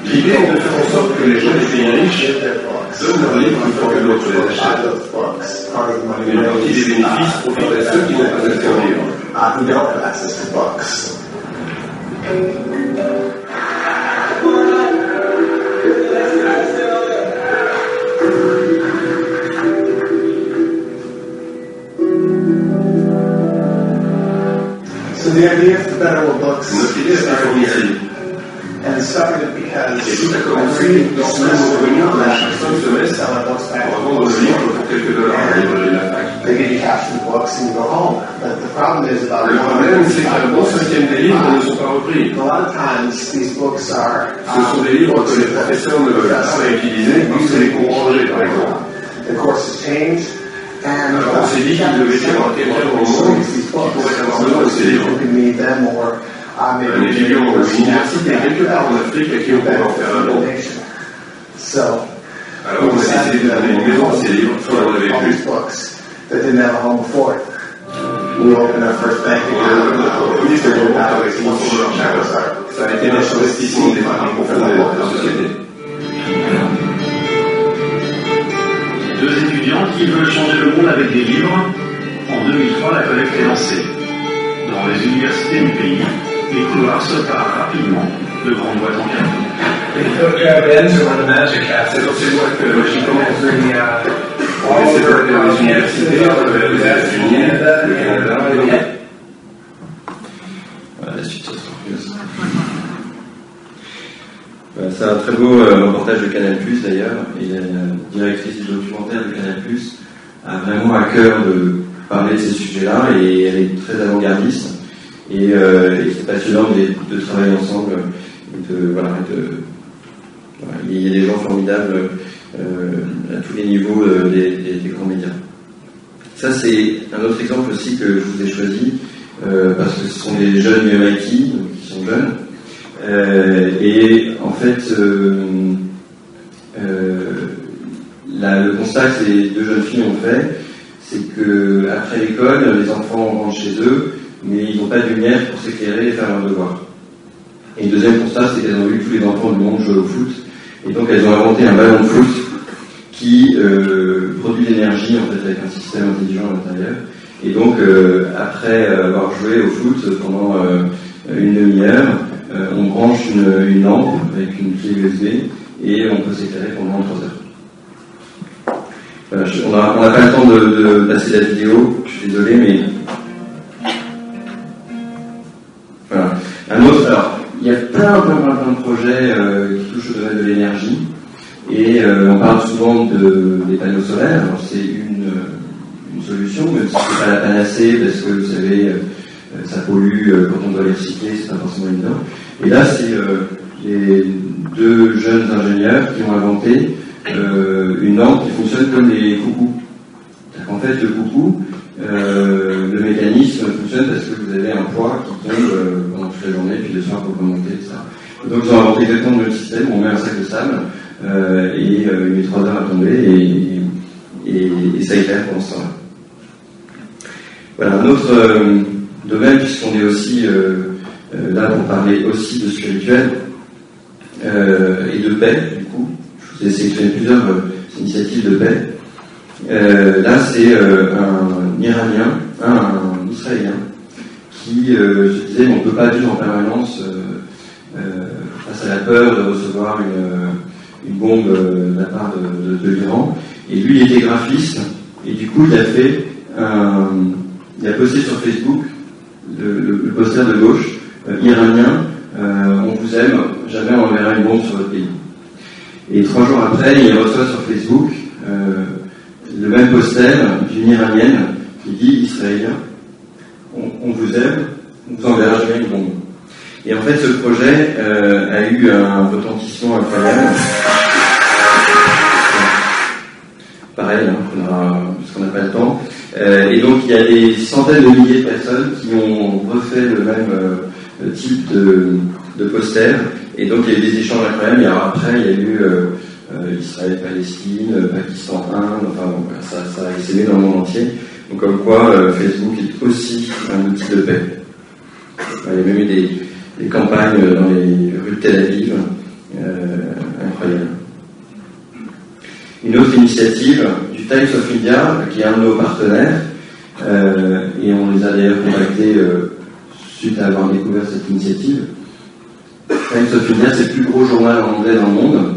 L'idée est de faire en sorte que les gens des pays riches donnent leurs livres une fois que l'autre les achète. Une partie des bénéfices profite à ceux qui n'ont pas accès aux livres. So the idea for Better Books Notre idée est d'informer. and it started because Et tout a commencé lorsque nous revenions à la chaque fin de semestre pour vendre le livre pour quelques dollars à la librairie de la fac. they get you cash from the books and you go home. But the problem is about Le problème, c'est qu'un bon cinquième des livres ne sont pas repris. a lot of times these books are Ce sont des livres que les professeurs ne veulent pas utiliser parce que les cours ont changé, par exemple. the course has changed. And Alors on s'est dit qu'il devait y avoir quelqu'un au monde qui pourrait avoir besoin de ces livres. you can need them or Un étudiant aux universités quelque part en Afrique à qui on pourrait en faire un don. So Alors on a décidé de donner une maison à ces livres, on n'en avait all plus. these books that didn't have a home before it. We opened our first bank account. Oui, c'est bon, avec 300 dollars chaque. Ça a été notre investissement au départ pour fonder la société. 2 étudiants qui veulent changer le monde avec des livres. En 2003, la collecte est lancée. Dans les universités du pays, les couloirs se parent rapidement de grandes boîtes en carton. C'est dans ces boîtes que la magie commence. On essaie de faire des universités, les États-Unis, le Canada et l'Europe. Voilà, la suite est curieuse. C'est un très beau reportage de Canal+, d'ailleurs, et la directrice du documentaire de Canal+, a vraiment à cœur de parler de ces sujets-là, et elle est très avant-gardiste, et c'est passionnant de travailler ensemble, voilà, il y a des gens formidables à tous les niveaux des grands médias. Ça, c'est un autre exemple aussi que je vous ai choisi, parce que ce sont des jeunes du MIT, donc qui sont jeunes, et en fait, le constat que ces 2 jeunes filles ont fait, c'est que après l'école, les enfants rentrent chez eux, mais ils n'ont pas de lumière pour s'éclairer et faire leurs devoirs. Et le deuxième constat, c'est qu'elles ont vu tous les enfants du monde jouer au foot, et donc elles ont inventé un ballon de foot qui produit de l'énergie en fait avec un système intelligent à l'intérieur. Et donc après avoir joué au foot pendant une demi-heure, on branche une lampe avec une clé USB et on peut s'éclairer pendant 3 heures. Voilà, on n'a pas le temps de passer la vidéo, je suis désolé, mais voilà. Un autre, alors il y a plein de projets qui touchent au domaine de l'énergie. Et on parle souvent des panneaux solaires. Alors c'est une solution, même si c'est pas la panacée, parce que vous savez, ça pollue quand on doit les recycler, c'est pas forcément évident. Et là, c'est les 2 jeunes ingénieurs qui ont inventé une lampe qui fonctionne comme les coucous. En fait, le coucou, le mécanisme fonctionne parce que vous avez un poids qui tombe pendant toute la journée, puis le soir pour remonter, etc. Donc ils ont inventé exactement le même système, on met un sac de sable, et il met 3 heures à tomber, et ça éclaire pendant ce temps-là. Voilà, un autre domaine, puisqu'on est aussi là pour parler aussi de spirituel et de paix, du coup. Je vous ai sélectionné plusieurs initiatives de paix. Là, c'est un Iranien, un Israélien, qui se disait on ne peut pas vivre en permanence face à la peur de recevoir une bombe de la part de l'Iran. Et lui, il était graphiste, et du coup, il a posté sur Facebook le poster de gauche, iranien, on vous aime, jamais on enverra une bombe sur votre pays. Et 3 jours après, il reçoit sur Facebook le même poster d'une iranienne qui dit israélien, on vous aime, on vous enverra jamais une bombe. Et en fait, ce projet a eu un retentissement incroyable. Pareil, parce qu'on n'a pas le temps. Et donc, il y a des centaines de milliers de personnes qui ont refait le même type de poster. Et donc, il y a eu des échanges incroyables. Et alors après, il y a eu Israël, Palestine, Pakistan, Inde. Enfin, bon, ça a essaimé dans le monde entier. Donc, comme quoi, Facebook est aussi un outil de paix. Il y a même eu des campagnes dans les rues de Tel Aviv, incroyables. Une autre initiative du Times of India, qui est un de nos partenaires, et on les a d'ailleurs contactés suite à avoir découvert cette initiative. Times of India, c'est le plus gros journal en anglais dans le monde,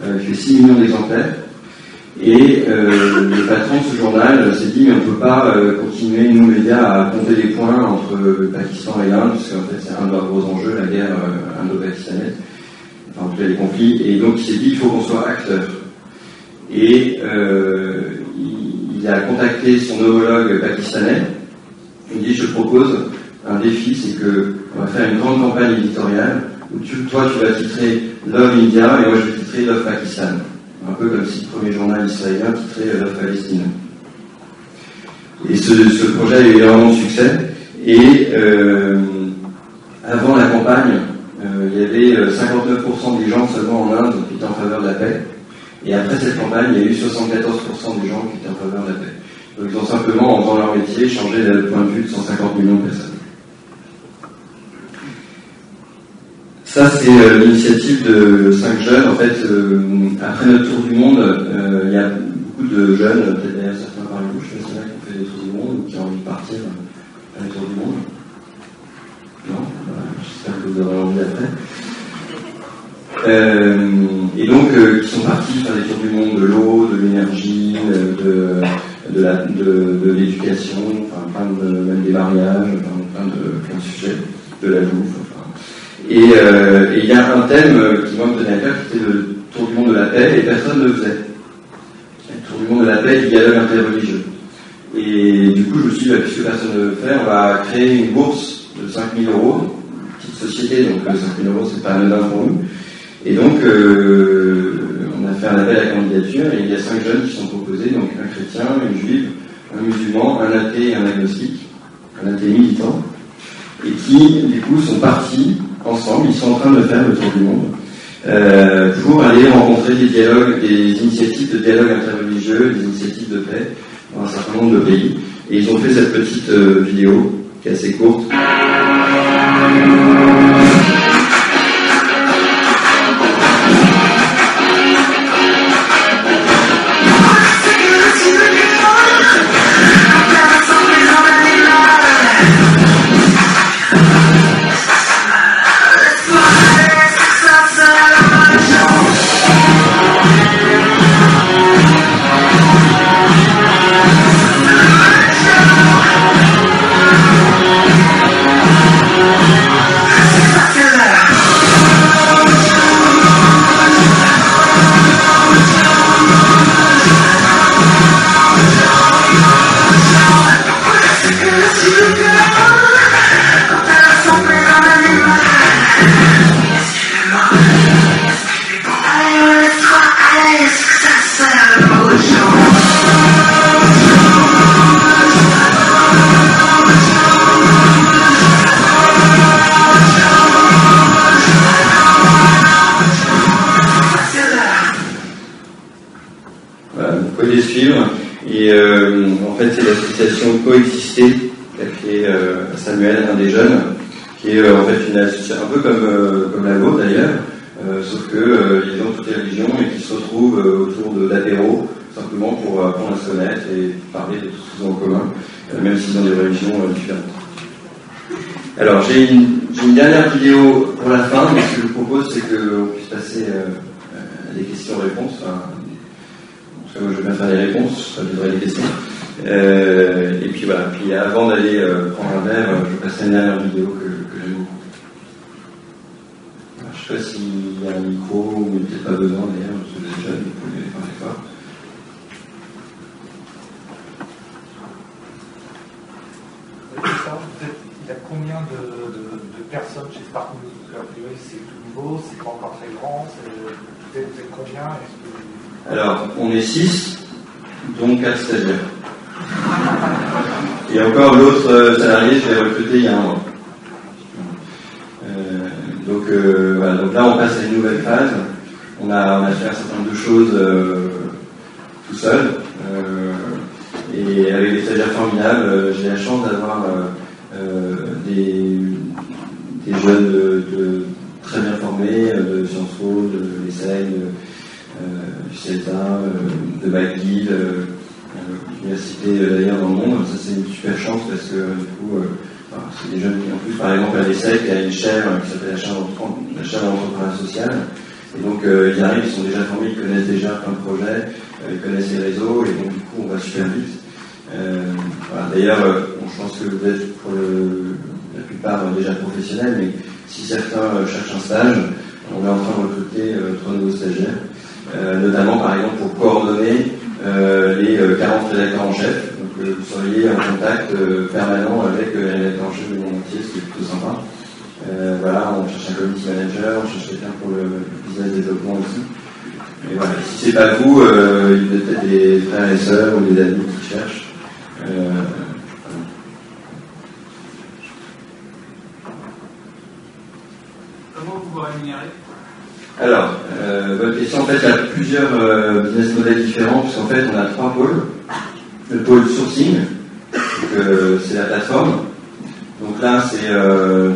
il fait 6 millions d'exemplaires, et le patron de ce journal s'est dit mais on ne peut pas continuer, nous médias, à compter les points entre le Pakistan et l'Inde, parce qu'en fait c'est un de leurs gros enjeux, la guerre indo-pakistanaise, enfin en tout cas les conflits, et donc il s'est dit il faut qu'on soit acteur. Et il a contacté son homologue pakistanais, il dit je propose un défi, c'est qu'on va faire une grande campagne éditoriale où toi tu vas titrer Love India et moi je vais titrer Love Pakistan. Un peu comme si le premier journal israélien titrait Love Palestine. Et ce projet a eu énormément de succès. Et avant la campagne, il y avait 59% des gens seulement en Inde qui étaient en faveur de la paix. Et après cette campagne, il y a eu 74% des gens qui étaient en faveur de la paix. Donc ils ont simplement, en faisant leur métier, changé le point de vue de 150 millions de personnes. Ça, c'est l'initiative de 5 jeunes. En fait, après notre tour du monde, il y a beaucoup de jeunes, peut-être d'ailleurs certains parmi vous, je sais pas, qui ont fait des tours du monde ou qui ont envie de partir à un tour du monde. Non, j'espère que vous aurez envie après. Et donc, qui sont partis faire des tours du monde de l'eau, de l'énergie, de l'éducation, enfin, même des mariages, plein de sujets, de la bouffe. Et il y a un thème qui m'a donné à cœur, qui était le tour du monde de la paix, et personne ne le faisait. Le tour du monde de la paix, du dialogue interreligieux. Et du coup, je me suis dit, puisque personne ne le fait, on va créer une bourse de 5 000 €, une petite société, donc 5 000 €, c'est pas anodin pour nous. Et donc, on a fait un appel à la candidature, et il y a 5 jeunes qui sont proposés, donc un chrétien, une juive, un musulman, un athée et un agnostique, un athée militant, et qui, du coup, sont partis ensemble, ils sont en train de faire le tour du monde, pour aller rencontrer des dialogues, des initiatives de dialogue interreligieux, des initiatives de paix dans un certain nombre de pays. Et ils ont fait cette petite vidéo qui est assez courte. Coexister, qu'a créé Samuel, un des jeunes, qui est en fait une association un peu comme la vôtre d'ailleurs, sauf que ils ont toutes les religions et qui se retrouvent autour d'apéros, simplement pour apprendre à se connaître et parler de tout ce qu'ils ont en commun, même s'ils ont des religions différentes. Alors j'ai une dernière vidéo pour la fin, mais ce que je vous propose c'est qu'on puisse passer à des questions-réponses. Enfin, en tout cas, moi je vais bien faire des réponses, ça devrait des questions. Et puis voilà, puis avant d'aller prendre un verre, je passerai une dernière vidéo que j'aime beaucoup. Alors, je ne sais pas s'il y a un micro, ou peut-être pas besoin d'ailleurs, parce que vous êtes jeunes, vous pouvez faire l'effort. Il y a combien de personnes chez Spark News? A priori, c'est tout nouveau, c'est pas encore très grand, vous êtes combien? Alors, on est 6, dont 4 stagiaires. Et encore l'autre salarié, je l'ai recruté il y a un mois. Voilà, donc là on passe à une nouvelle phase. On a fait un certain nombre de choses tout seul. Et avec des stagiaires formidables, j'ai la chance d'avoir des jeunes très bien formés, de Sciences Po, de l'ESSEC, du CETA, de McGill, université d'ailleurs dans le monde. Ça c'est une super chance parce que du coup c'est des jeunes qui en plus par exemple à l'ESSEC il y a une chaire qui s'appelle la chaire d'entrepreneuriat social et donc ils arrivent, ils sont déjà formés, ils connaissent déjà plein de projets, ils connaissent les réseaux et donc du coup on va super vite. Voilà. D'ailleurs je pense que vous êtes pour la plupart déjà professionnels, mais si certains cherchent un stage, on est en train de recruter 3 nouveaux stagiaires, notamment par exemple pour coordonner les 40 rédacteurs en chef. Donc vous seriez en contact permanent avec les rédacteurs en chef du monde entier, ce qui est plutôt sympa. Voilà, on cherche un community manager, on cherche quelqu'un pour le business développement aussi. Et voilà, si c'est pas vous, il y a peut-être des frères et sœurs ou des amis qui cherchent. Comment vous vous rémunérez? Alors, bonne question. En fait, il y a plusieurs business models différents, puisqu'en fait, on a 3 pôles. Le pôle sourcing, c'est la plateforme. Donc là, c'est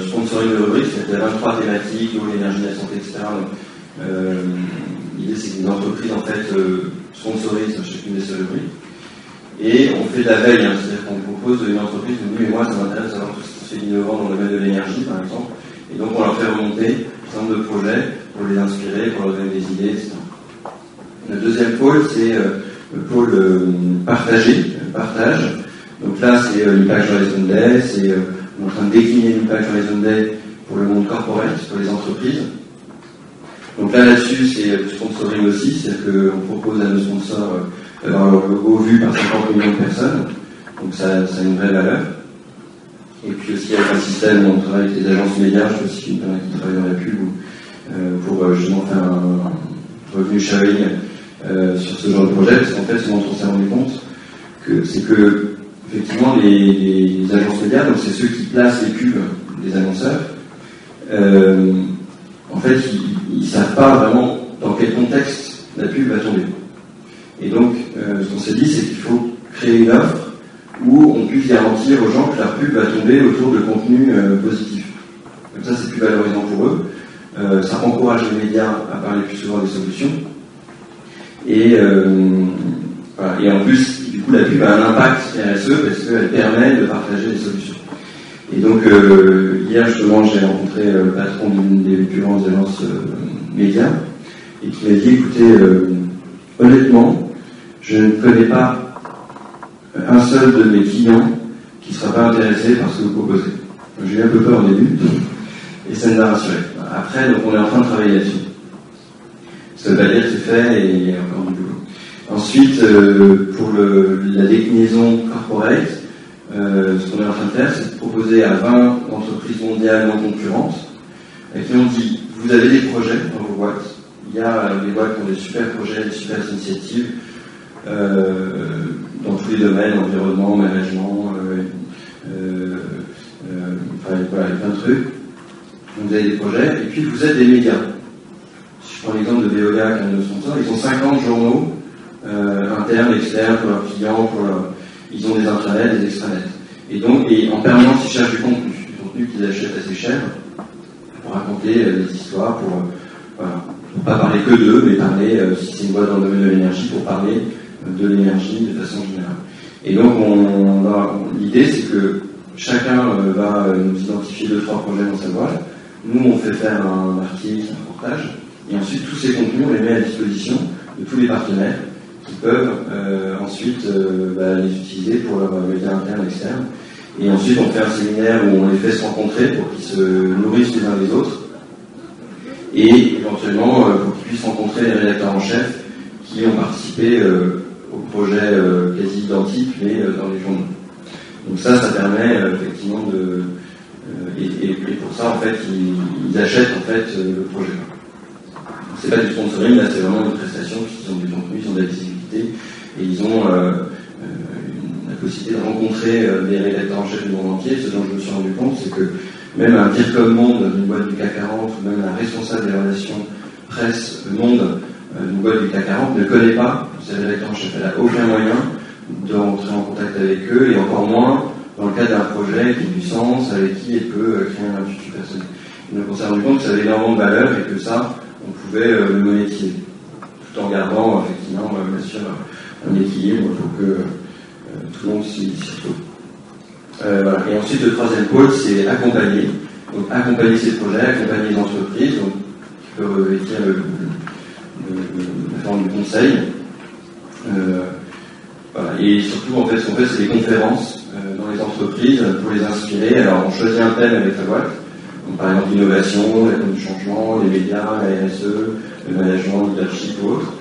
sponsoring de rubrique, c'est-à-dire 23 thématiques, l'eau, l'énergie, la santé, etc. L'idée, c'est que les entreprises, en fait, sponsorisent chacune des rubriques. Et on fait de la veille, c'est-à-dire qu'on propose une entreprise qui nous dit, mais moi, ça m'intéresse de savoir tout ce qui se fait innovant dans le domaine de l'énergie, par exemple. Et donc, on leur fait remonter un certain nombre de projets pour les inspirer, pour leur donner des idées, etc. Le deuxième pôle, c'est le pôle partagé, partage. Donc là, c'est l'Impact Horizon Day, on est en train de décliner l'Impact Horizon Day pour le monde corporate, pour les entreprises. Donc là-dessus, c'est du sponsoring aussi, c'est-à-dire qu'on propose à nos sponsors d'avoir leur logo vu par 50 millions de personnes. Donc ça a une vraie valeur. Et puis aussi avec un système où on travaille avec les agences médias, je sais aussi qu'il y en a qui travaillent dans la pub, pour justement faire un revenu sharing sur ce genre de projet, parce qu'en fait, ce dont on s'est rendu compte, c'est que effectivement les agences médias, donc c'est ceux qui placent les pubs des annonceurs, en fait, ils ne savent pas vraiment dans quel contexte la pub va tomber. Et donc, ce qu'on s'est dit, c'est qu'il faut créer une offre où on puisse garantir aux gens que leur pub va tomber autour de contenus positifs. Comme ça, c'est plus valorisant pour eux. Ça encourage les médias à parler plus souvent des solutions. Et en plus, du coup, la pub a un impact RSE parce qu'elle permet de partager des solutions. Et donc, hier, justement, j'ai rencontré le patron d'une des plus grandes agences médias et qui m'a dit, écoutez, honnêtement, je ne connais pas un seul de mes clients qui ne sera pas intéressé par ce que vous proposez. J'ai eu un peu peur au début, et ça nous a rassuré. Après, donc, on est en train de travailler là-dessus. Ça ne veut pas dire que c'est fait et il y a encore du boulot. Ensuite, pour la déclinaison corporate, ce qu'on est en train de faire, c'est de proposer à 20 entreprises mondiales non concurrentes, avec qui on dit, vous avez des projets dans vos boîtes. Il y a des boîtes qui ont des super projets, des super initiatives, dans tous les domaines, environnement, management, voilà, plein de trucs. Vous avez des projets, et puis vous êtes des médias. Si je prends l'exemple de Veolia, qui est un de nos sponsors, ils ont 50 journaux, internes, externes, pour leurs clients, ils ont des intranets, des extranets. Et donc, en permanence, ils cherchent du contenu qu'ils achètent assez cher, pour raconter des histoires, pour pas parler que d'eux, mais parler, si c'est une boîte dans le domaine de l'énergie, pour parler de l'énergie de façon générale. Et donc, l'idée, c'est que chacun va nous identifier 2-3 projets dans sa boîte. Nous, on fait faire un article, un reportage, et ensuite, tous ces contenus, on les met à disposition de tous les partenaires qui peuvent ensuite les utiliser pour leurs médias internes et externes. Et ensuite, on fait un séminaire où on les fait se rencontrer pour qu'ils se nourrissent les uns des autres. Et éventuellement, pour qu'ils puissent rencontrer les rédacteurs en chef qui ont participé au projet quasi identique, mais dans les journaux. Donc ça permet effectivement de... Et pour ça, en fait, ils achètent en fait le projet. C'est pas du sponsoring, là, c'est vraiment une prestation, puisqu'ils ont du contenu, ils ont de la visibilité, et ils ont la possibilité de rencontrer des rédacteurs en chef du monde entier. Ce dont je me suis rendu compte, c'est que même un directeur monde d'une boîte du CAC 40, ou même un responsable des relations presse monde d'une boîte du CAC 40 ne connaît pas ces rédacteurs en chef. Elle n'a aucun moyen de rentrer en contact avec eux, et encore moins dans le cadre d'un projet qui a du sens, avec qui elle peut créer un institut personnel. Donc on s'est rendu compte que ça avait énormément de valeur et que ça, on pouvait le monétiser, tout en gardant effectivement, bien sûr, un équilibre pour que tout le monde s'y retrouve. Voilà. Et ensuite, le troisième pôle, c'est accompagner. Donc accompagner ces projets, accompagner les entreprises, donc, qui peuvent revêtir la forme du conseil. Voilà. Et surtout, en fait, ce qu'on fait, c'est des conférences dans les entreprises pour les inspirer. Alors, on choisit un thème avec la boîte. Donc, par exemple, l'innovation, la du changement, les médias, la RSE, le management, le leadership ou autre.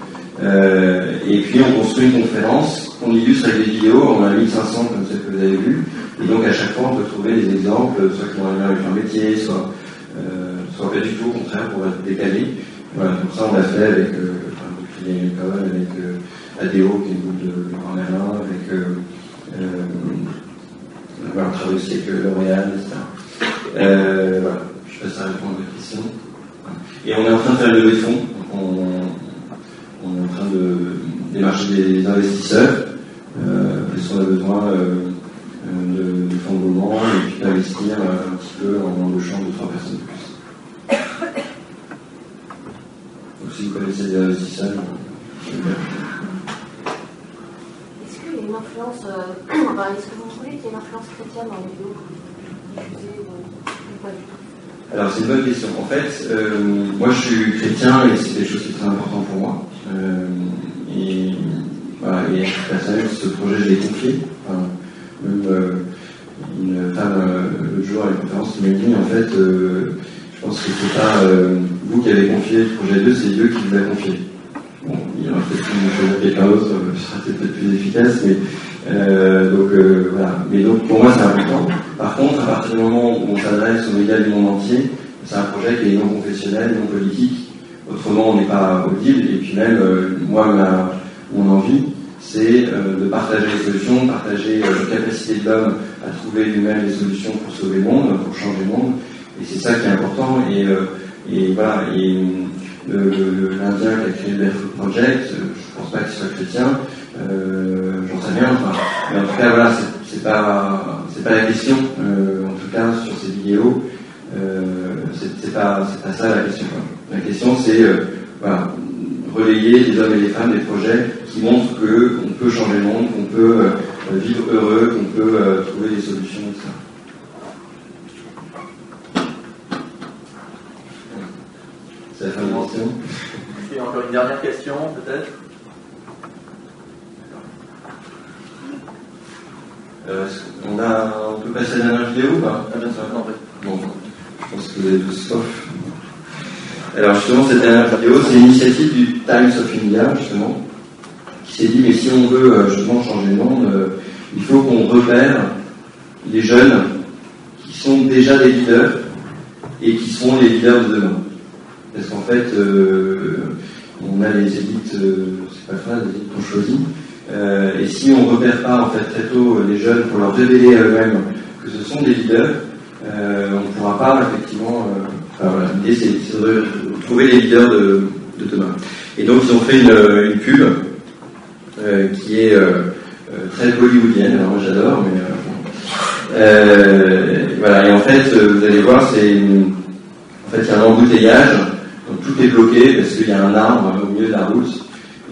Et puis, on construit une conférence qu'on illustre avec des vidéos. On a 1500 comme celle que vous avez vue. Et donc, à chaque fois, on peut trouver des exemples, soit qui ont un lien avec un métier, soit pas du tout, au contraire, pour être décalé. Voilà, donc ça, on l'a fait avec Crédit Agricole, avec ADO, qui est une groupe de Grand Merlin, avec on travaille aussi avec L'Oréal, etc. Voilà, je passe à répondre à votre question. Et on est en train de faire une levée de fonds. On est en train de démarcher des investisseurs, parce qu'on a besoin de fonds de roulement et puis d'investir un petit peu en embauchant 2-3 personnes de plus. Donc si vous connaissez des investisseurs, est-ce qu'il y a une influence, est-ce que vous trouvez qu'il y a une influence chrétienne dans les vidéos que vous diffusez ou pas du tout? Alors c'est une bonne question. En fait, moi je suis chrétien et c'est des choses qui sont très importantes pour moi. Et voilà, et personnellement, ce projet je l'ai confié. Même une femme l'autre jour à la conférence qui m'a dit en fait, je pense que c'est pas vous qui avez confié le projet 2, c'est Dieu qui vous a confié. Bon, il y aura peut-être choisir quelqu'un d'autre, ce sera peut-être plus efficace, mais voilà. Mais donc pour moi c'est important. Par contre, à partir du moment où on s'adresse aux médias du monde entier, c'est un projet qui est non confessionnel, non politique. Autrement, on n'est pas audible. Et puis même, moi, mon envie, c'est de partager les solutions, de partager la capacité de l'homme à trouver lui-même les solutions pour sauver le monde, pour changer le monde. Et c'est ça qui est important. Et voilà. Et l'Indien qui a créé le Barefoot Project, je ne pense pas qu'il soit chrétien, J'en sais rien, enfin. Mais en tout cas, voilà, c'est pas la question, en tout cas, sur ces vidéos. C'est pas ça la question. La question, c'est voilà, relayer les hommes et les femmes des projets qui montrent qu'on peut changer le monde, qu'on peut vivre heureux, qu'on peut trouver des solutions, etc. C'est la fin de la question. Et encore une dernière question, peut-être. On peut passer à la dernière vidéo ou pas? Ah, bien sûr, non, oui. Bon, je pense que vous avez tous sauf. Alors justement, cette dernière vidéo, c'est l'initiative du Times of India, justement, qui s'est dit, mais si on veut justement changer le monde, il faut qu'on repère les jeunes qui sont déjà des leaders et qui seront les leaders de demain. Parce qu'en fait, on a les élites, c'est pas grave, les élites qu'on choisit, et si on ne repère pas en fait très tôt les jeunes pour leur révéler à eux-mêmes que ce sont des leaders, on ne pourra pas effectivement. Voilà, l'idée c'est de trouver les leaders de demain. Et donc ils ont fait une pub qui est très bollywoodienne. Alors moi j'adore, mais voilà. Et en fait, vous allez voir, en fait il y a un embouteillage, donc tout est bloqué parce qu'il y a un arbre au milieu de la route.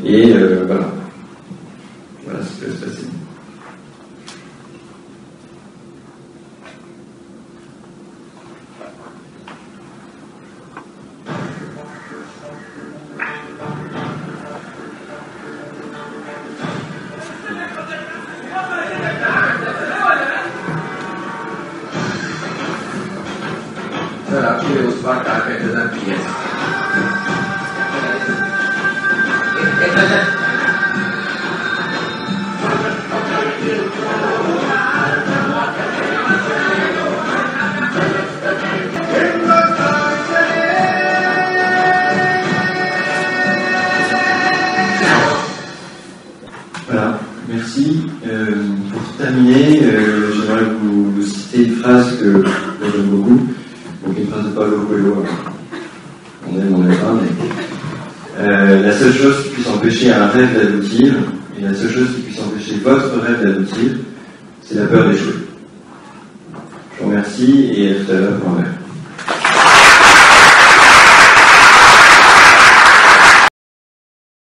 Et voilà. Voilà ce qui peut se passer. Voilà, qui est au spot avec les pièces. Voilà, merci. Pour terminer, j'aimerais vous citer une phrase que j'aime beaucoup. Donc une phrase de Paulo Coelho. On aime pas, mais la seule chose qui puisse empêcher un rêve d'aboutir, et la seule chose qui puisse empêcher votre rêve d'aboutir, c'est la peur d'échouer. Je vous remercie et à tout à l'heure pour un verre.